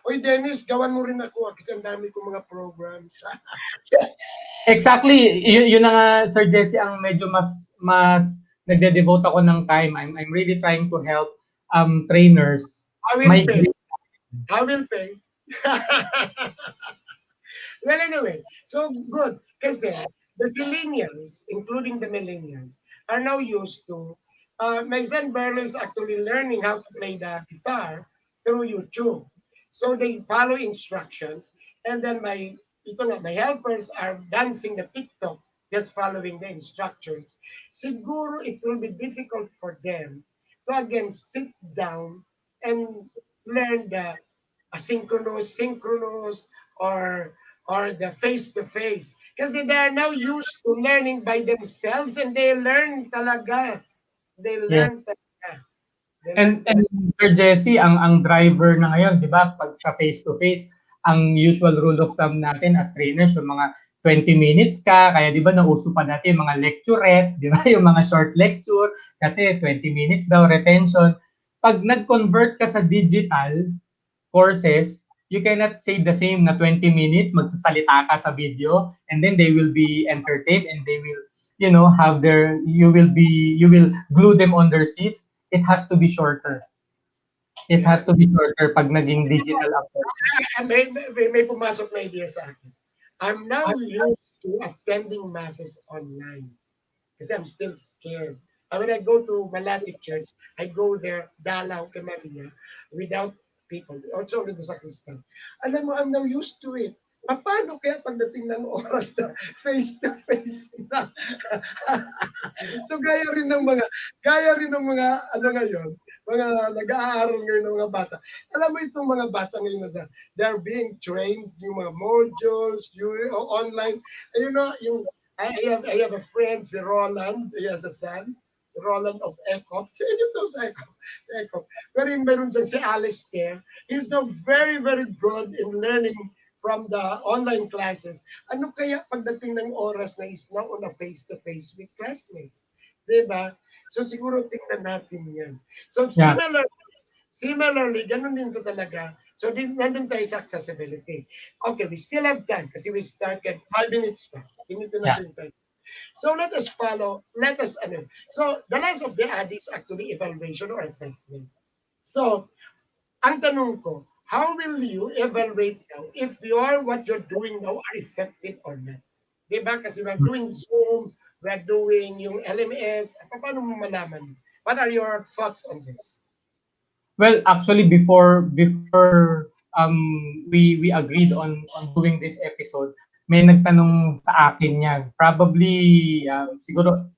Oy, Dennis, gawan mo rin ako kasi ang dami kong mga programs. Exactly. Yun na nga, Sir Jesse, ang medyo mas nagde-devote ako ng time. I'm really trying to help trainers. I will pay. Well, anyway, so good. Kasi the millennials, including the millennials, are now used to. My son Berlo is actually learning how to play the guitar through YouTube. So they follow instructions, and then my helpers are dancing the TikTok, just following the instructions. Siguro it will be difficult for them to again sit down and learn the asynchronous, synchronous, or the face to face. Kasi they are now used to learning by themselves, and they learn talaga. They Yes. learn talaga. And Sir Jesse, ang driver na ngayon, 'di ba? Pag sa face to face, ang usual rule of thumb natin as trainers, yung mga 20 minutes ka, kaya 'di ba nauso pa dati yung mga lecturette, 'di ba? Yung mga short lecture kasi 20 minutes daw retention. Pag nag-convert ka sa digital courses, you cannot say the same na 20 minutes magsasalita ka sa video, and then they will be entertained, and they will have you will glue them on their seats. It has to be shorter. It has to be shorter pag naging digital approach. May pumasok na idea sa akin. I'm now used to attending masses online kasi I'm still scared. And when I go to Malati Church, I go there, dalaw kay Maria, without people. Also with the sacristan. Alam mo, I'm now used to it. Paano kaya pagdating ng oras na face-to-face na? So gaya rin ng mga ano ngayon, mga nag-aaral ngayon ng mga bata. Alam mo itong mga bata ngayon na they're being trained yung mga modules, online. You know, I have a friend, si Roland, he has a son, Roland of ECOP. Sino ito sa ECOP? Sa ECOP. Pero meron dyan si Alistair. He's now very, very good in learning from the online classes. Ano kaya pagdating ng oras na is now on a face-to-face with classmates? Diba? So siguro tingnan natin yan. So similarly, ganun din ko talaga. So nandun tayo sa accessibility. Okay, we still have time kasi we started 5 minutes pa. Pinito natin tayo. So let us follow, So the last of the ad is actually evaluation or assessment. So, ang tanong ko, how will you evaluate now if what you're doing now are effective or not? Diba? Kasi we're doing Zoom, we're doing yung LMS. Paano mo malaman? What are your thoughts on this? Well, actually, before we agreed on doing this episode, may nagtanong sa akin yan. Probably, siguro,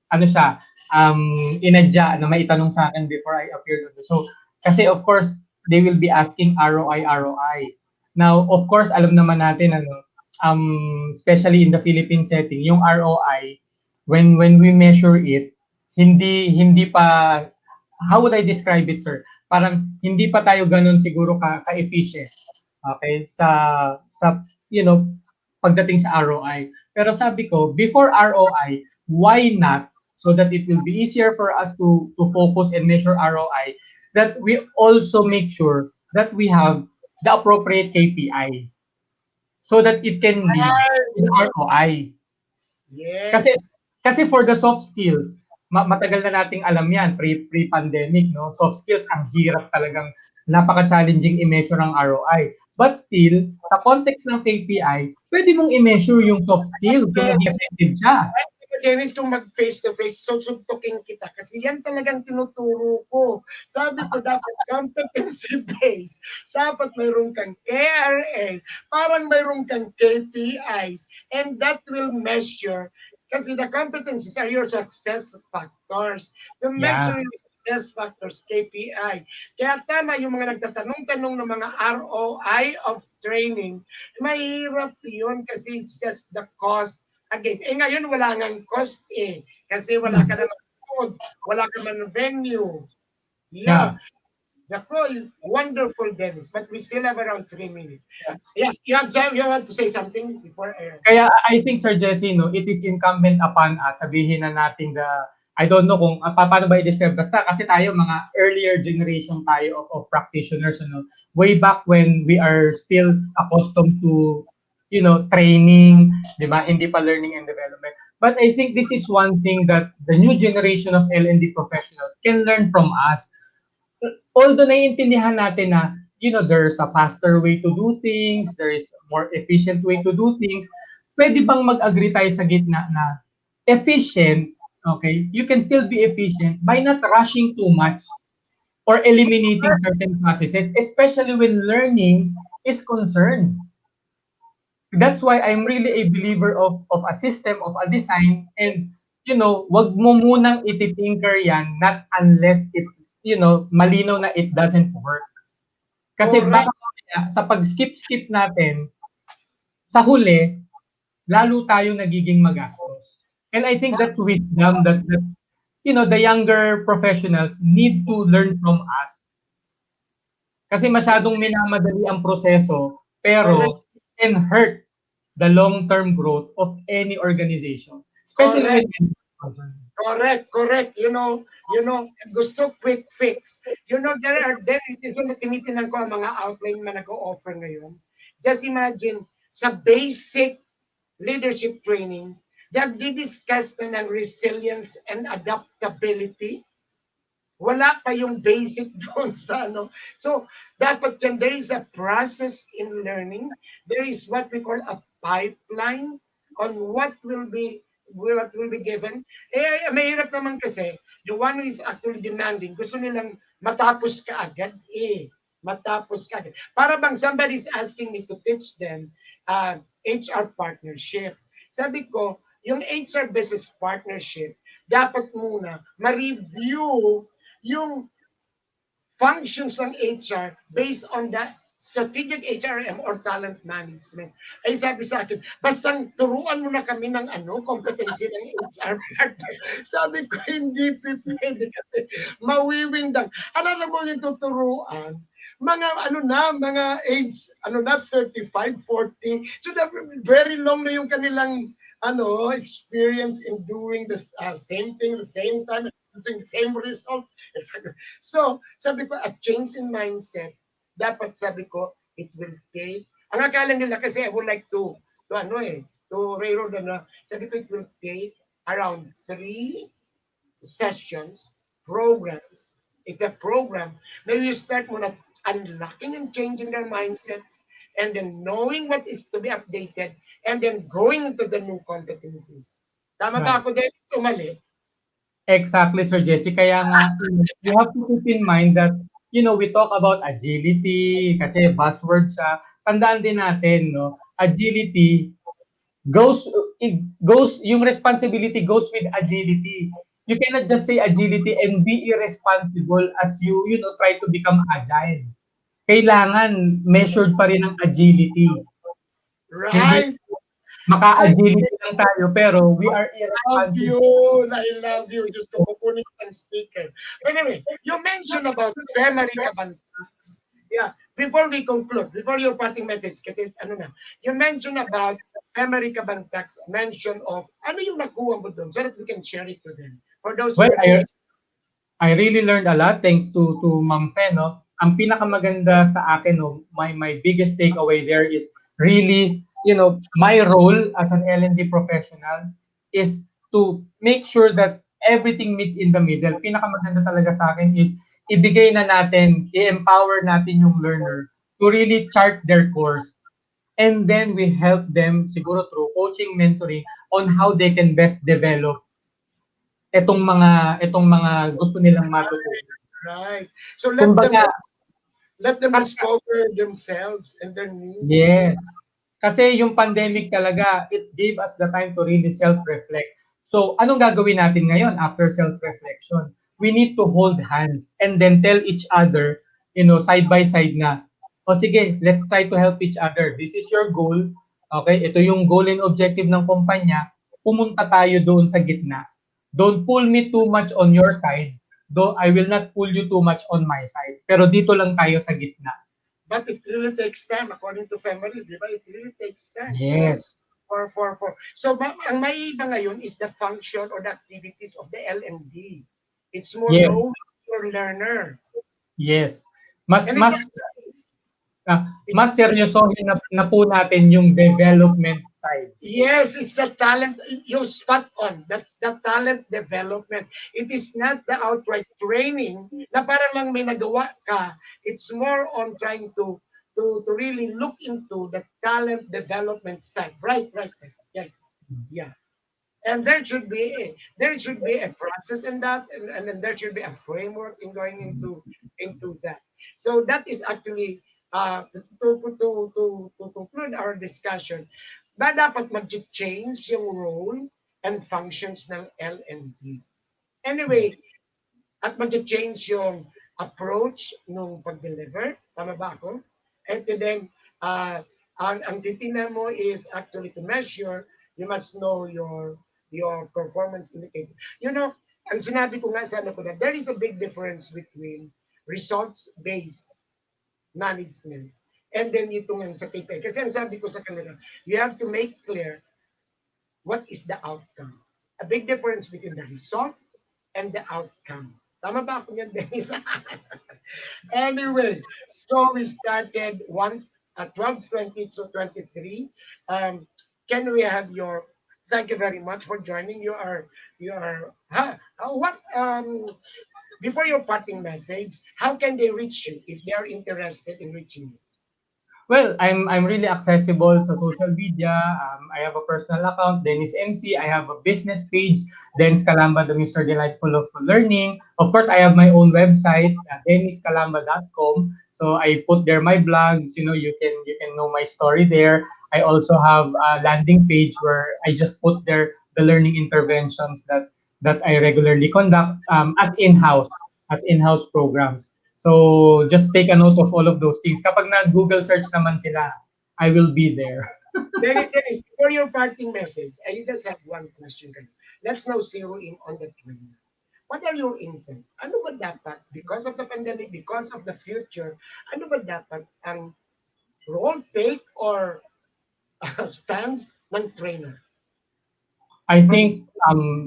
inadya na may itanong sa akin before I appeared on the show. Kasi, of course, they will be asking ROI. Now, of course, alam naman natin, especially in the Philippine setting, yung ROI, when we measure it, hindi pa, how would I describe it, sir? Parang hindi pa tayo ganun siguro ka-efficient. Okay? Sa pagdating sa ROI. Pero sabi ko, before ROI, why not, so that it will be easier for us to focus and measure ROI, that we also make sure that we have the appropriate KPI so that it can be in ROI. Yes. Kasi for the soft skills, matagal na nating alam yan, pre-pandemic, no? Soft skills, ang hirap talagang, napaka-challenging i-measure ang ROI. But still, sa context ng KPI, pwede mong i-measure yung soft skill kung effective siya. Dennis, kung mag-face-to-face, suntukin kita. Kasi yan talagang tinuturo ko. Sabi ko, dapat competency-based. Dapat mayroon kang KRA. Parang mayroon kang KPIs. And that will measure. Kasi the competencies are your success factors. To measure your success factors, KPI. Kaya tama yung mga nagtatanong-tanong ng mga ROI of training. Mahirap yun kasi it's just the cost against. Ngayon wala ngang cost kasi wala ka naman food, wala ka naman venue. Yeah. Wonderful, Dennis. But we still have around 3 minutes. Yes, you want to say something before? Kaya I think, Sir Jesse, no, it is incumbent upon us, sabihin na natin I don't know kung paano ba i-describe. Basta kasi tayo, mga earlier generation tayo of practitioners, way back when we are still accustomed to training, di ba? Hindi pa learning and development. But I think this is one thing that the new generation of L&D professionals can learn from us. Although naiintindihan natin na, there's a faster way to do things, there is more efficient way to do things, pwede bang mag-agree tayo sa gitna na efficient okay, you can still be efficient by not rushing too much or eliminating certain processes, especially when learning is concerned. That's why I'm really a believer of a system, of a design, and wag mo munang ititinker yan, not unless it, malinaw na it doesn't work. Kasi Correct. baka mamaya, sa pag-skip-skip natin, sa huli, lalo tayong nagiging magastos. And I think that's wisdom that the younger professionals need to learn from us. Kasi masyadong minamadali ang proseso, Correct. pero it can hurt the long-term growth of any organization, especially Correct. with Correct. Gusto quick fix. There is, tinitingnan ko ang mga outline na nag-o-offer ngayon. Just imagine, sa basic leadership training, nagdi-discuss na ng resilience and adaptability. Wala pa yung basic doon sa ano. So, dapat yan, there is a process in learning. There is what we call a pipeline on what will be given. Mahirap naman kasi, the one who is actually demanding, gusto nilang matapos ka agad, matapos ka agad. Para bang somebody is asking me to teach them HR partnership. Sabi ko, yung HR business partnership, dapat muna ma-review yung functions ng HR based on the strategic HRM or talent management. Ay sabi sa akin, basta turuan mo na kami ng competency ng HR partner. Sabi ko, hindi pwede kasi mawiwindang. Alam mo yung tuturuan, mga age, 35, 40. So very long na yung kanilang experience in doing the same thing, the same time, the same result. So, sabi ko, a change in mindset, dapat sabi ko, it will take, ang akala nila kasi I would like to railroad sabi ko, it will take around 3 sessions, programs. It's a program na you start muna unlocking and changing their mindsets, and then knowing what is to be updated, and then going into the new competencies. Tama ba ako din? Mali? Exactly, Sir Jesse. Kaya nga, you have to keep in mind that, we talk about agility, kasi buzzword siya. Tandaan din natin, agility yung responsibility goes with agility. You cannot just say agility and be irresponsible as you try to become agile. Kailangan measured pa rin ang agility. Right. Maka-agility lang tayo, pero we are irresponsible. I love you. Just to kukunin ang speaker. Anyway, you mentioned about primary kabantags. Yeah. Before we conclude, before your parting message, kasi you mentioned about primary kabantags, mention of, yung nakuha mo doon so that we can share it to them. For those who I really learned a lot thanks to Ma'am Fe, Ang pinakamaganda sa akin, my biggest takeaway there is really, my role as an L&D professional is to make sure that everything meets in the middle. Pinakamaganda talaga sa akin is ibigay na natin, i-empower natin yung learner to really chart their course. And then we help them siguro through coaching, mentoring on how they can best develop etong mga gusto nilang matutunan. Right. So let them discover themselves and their needs. Yes. Kasi yung pandemic talaga, it gave us the time to really self-reflect. So, anong gagawin natin ngayon after self-reflection? We need to hold hands and then tell each other, side by side na, sige, let's try to help each other. This is your goal. Okay? Ito yung goal and objective ng kumpanya. Pumunta tayo doon sa gitna. Don't pull me too much on your side, though I will not pull you too much on my side. Pero dito lang tayo sa gitna. But it really takes time, according to family, di ba? It really takes time. Yes. For. So, ang maiiba ngayon is the function or the activities of the L&D. It's more knowing your learner. Yes. Mas seryosohin na po natin yung development side. Yes, it's the talent, you spot on, the talent development. It is not the outright training na parang lang may nagawa ka. It's more on trying to really look into the talent development side. Right. Yeah. And there should be a process in that, and then there should be a framework in going into that. So that is actually to conclude our discussion, ba dapat mag-change yung role and functions ng L&D. Anyway, at mag-change yung approach nung pag-deliver. Tama ba ako? And then, ang titingnan mo is actually to measure, you must know your performance indicator. You know, ang sinabi ko nga sa ano ko na, there is a big difference between results-based management and then itong sa KPI. Kasi ang sabi ko sa kanila, you have to make clear what is the outcome. A big difference between the result and the outcome. Tama ba ako niyan, Dennis? Anyway, so we started 12:20 to 23. Can we have your? Thank you very much for joining. What before your parting message? How can they reach you if they are interested in reaching you? Well, I'm really accessible sa social media. I have a personal account, Dennis MC. I have a business page, Dennis Calamba, the Mr. Delightful of Learning. Of course, I have my own website, denniscalamba.com. So I put there my blogs. You know, you can know my story there. I also have a landing page where I just put there the learning interventions that I regularly conduct as in-house programs. So just take a note of all of those things. Kapag nag-Google search naman sila, I will be there. Dennis, for your parting message, I just have one question. Let's now zero in on the trainer. What are your insights? Ano ba dapat, because of the pandemic, because of the future, ano ba dapat ang role take or stance ng trainer? I think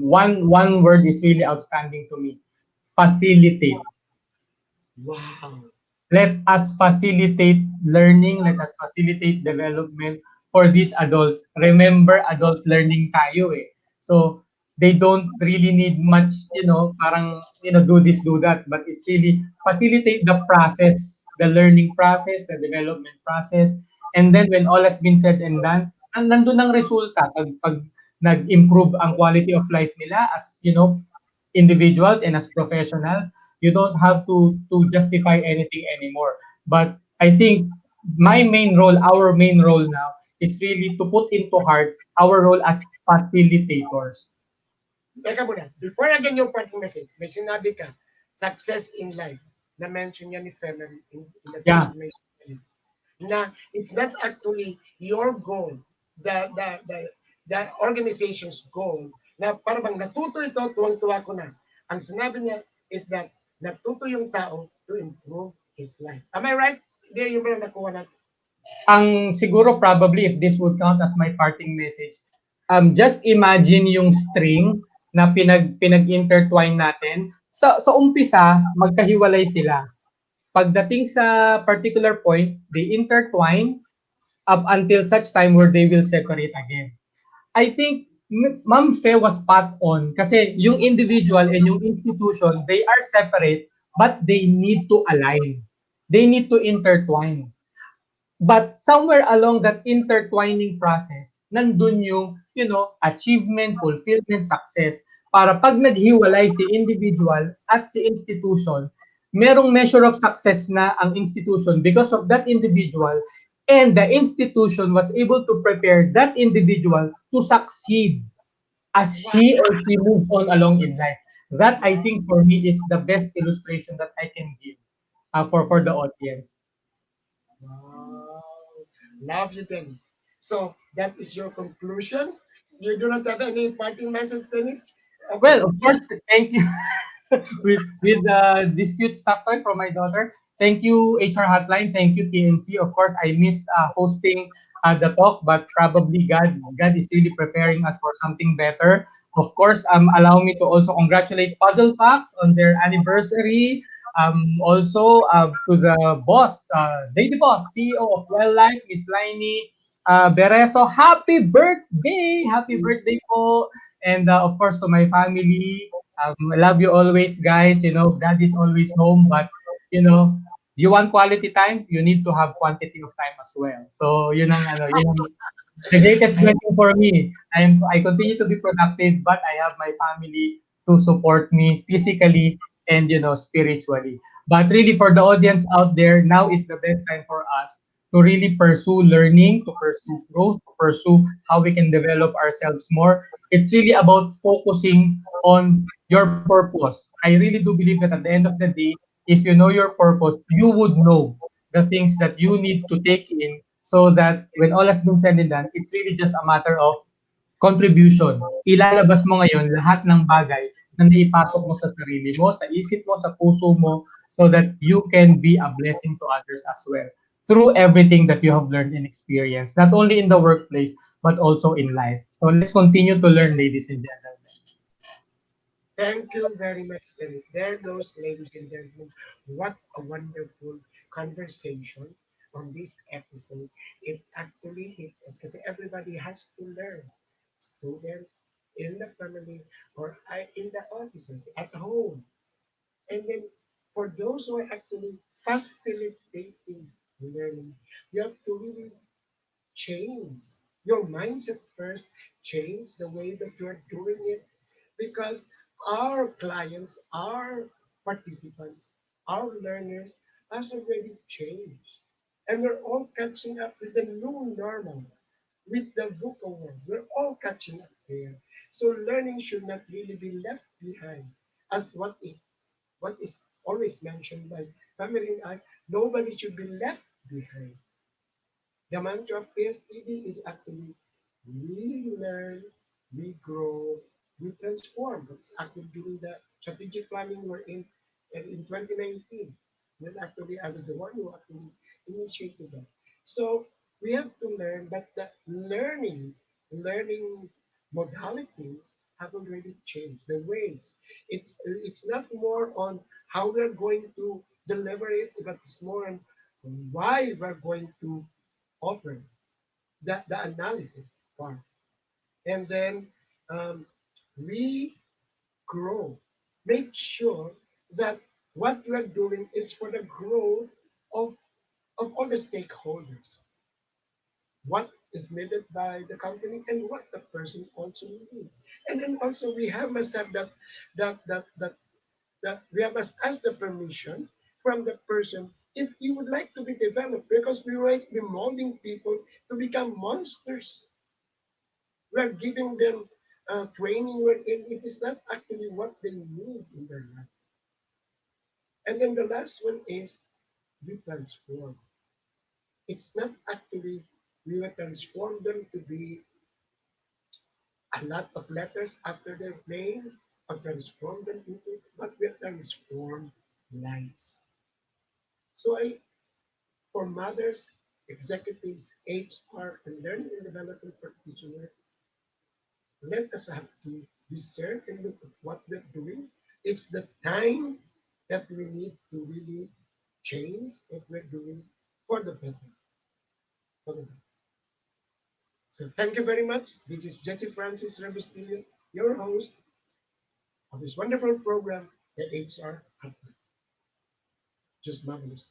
one word is really outstanding to me. Facilitate. Wow. Let us facilitate learning, let us facilitate development for these adults. Remember, adult learning tayo eh. So, they don't really need much, parang, do this, do that. But it's really facilitate the process, the learning process, the development process. And then when all has been said and done, nandun ang resulta. Pag nag-improve ang quality of life nila as, individuals and as professionals, you don't have to justify anything anymore. But I think our main role now is really to put into heart our role as facilitators. Teka muna, before again yung parting message, may sinabi ka, success in life, na-mention yan ni Femen in the presentation, na it's not actually your goal, the organization's goal, na parang natuto ito, tuwang-tuwa ko na. Ang sinabi niya is that natuto yung tao to improve his life. Am I right? Hindi yung ba nakuha natin? Ang siguro probably if this would count as my parting message, just imagine yung string na pinag-intertwine natin. Sa umpisa, magkahiwalay sila. Pagdating sa particular point, they intertwine up until such time where they will separate again. I think Ma'am Fe was spot on kasi yung individual and yung institution, they are separate but they need to align. They need to intertwine. But somewhere along that intertwining process, nandun yung, achievement, fulfillment, success. Para pag naghiwalay si individual at si institution, merong measure of success na ang institution because of that individual, and the institution was able to prepare that individual to succeed as he or she moves on along in life. That, I think, for me, is the best illustration that I can give for the audience. Wow. Love you, Dennis. So, that is your conclusion? You do not have any parting message, Dennis? Okay. Well, of course, thank you. with dispute stuff toy from my daughter. Thank you, HR Hotline. Thank you, TNC. Of course, I miss hosting the talk, but probably God is really preparing us for something better. Of course, allow me to also congratulate Puzzle Packs on their anniversary. Also to the boss, Lady Boss, CEO of Well Life, Miss Lainey Bereso. Happy birthday! Happy birthday po! And of course, to my family, I love you always, guys. God is always home, but you want quality time, you need to have quantity of time as well. So, yun ang the greatest blessing for me. I continue to be productive, but I have my family to support me physically and spiritually. But really, for the audience out there, now is the best time for us to really pursue learning, to pursue growth, to pursue how we can develop ourselves more. It's really about focusing on your purpose. I really do believe that at the end of the day, if you know your purpose, you would know the things that you need to take in so that when all has been said and done, it's really just a matter of contribution. Ilalabas mo ngayon lahat ng bagay na naipasok mo sa sarili mo, sa isip mo, sa puso mo, so that you can be a blessing to others as well through everything that you have learned and experienced, not only in the workplace, but also in life. So let's continue to learn, ladies and gentlemen. Thank you very much, Eric. There goes, ladies and gentlemen. What a wonderful conversation on this episode. It actually hits us because everybody has to learn. Students in the family or in the offices, at home. And then for those who are actually facilitating learning, you have to really change your mindset first, change the way that you're doing it, because our clients, our participants, our learners has already changed. And we're all catching up with the new normal, with the VUCA world. We're all catching up there. So learning should not really be left behind, as what is always mentioned by family and I. Nobody should be left behind. The mantra of PSTD is actually we learn, we grow, we transform. That's actually during the strategic planning we're in 2019. When actually I was the one who actually initiated that. So we have to learn, but the learning modalities have already changed. The ways. It's not more on how we're going to deliver it, but it's more on why we're going to offer the analysis part. And then we grow. Make sure that what we are doing is for the growth of, of all the stakeholders. What is needed by the company and what the person also needs. And then also we have must have that we have must ask the permission from the person if you would like to be developed, because we might be molding people to become monsters. We are giving them training wherein it is not actually what they need in their life. And then the last one is we transform. It's not actually we will transform them to be a lot of letters after their name or transform them into, but we transform lives. So for mothers, executives, HR, and learning and development practitioners, let us have to discern and look at what we're doing. It's the time that we need to really change what we're doing for the better. For the better. So thank you very much. This is Jesse Francis Rebustillo, your host of this wonderful program, the HR Hotline. Just marvelous.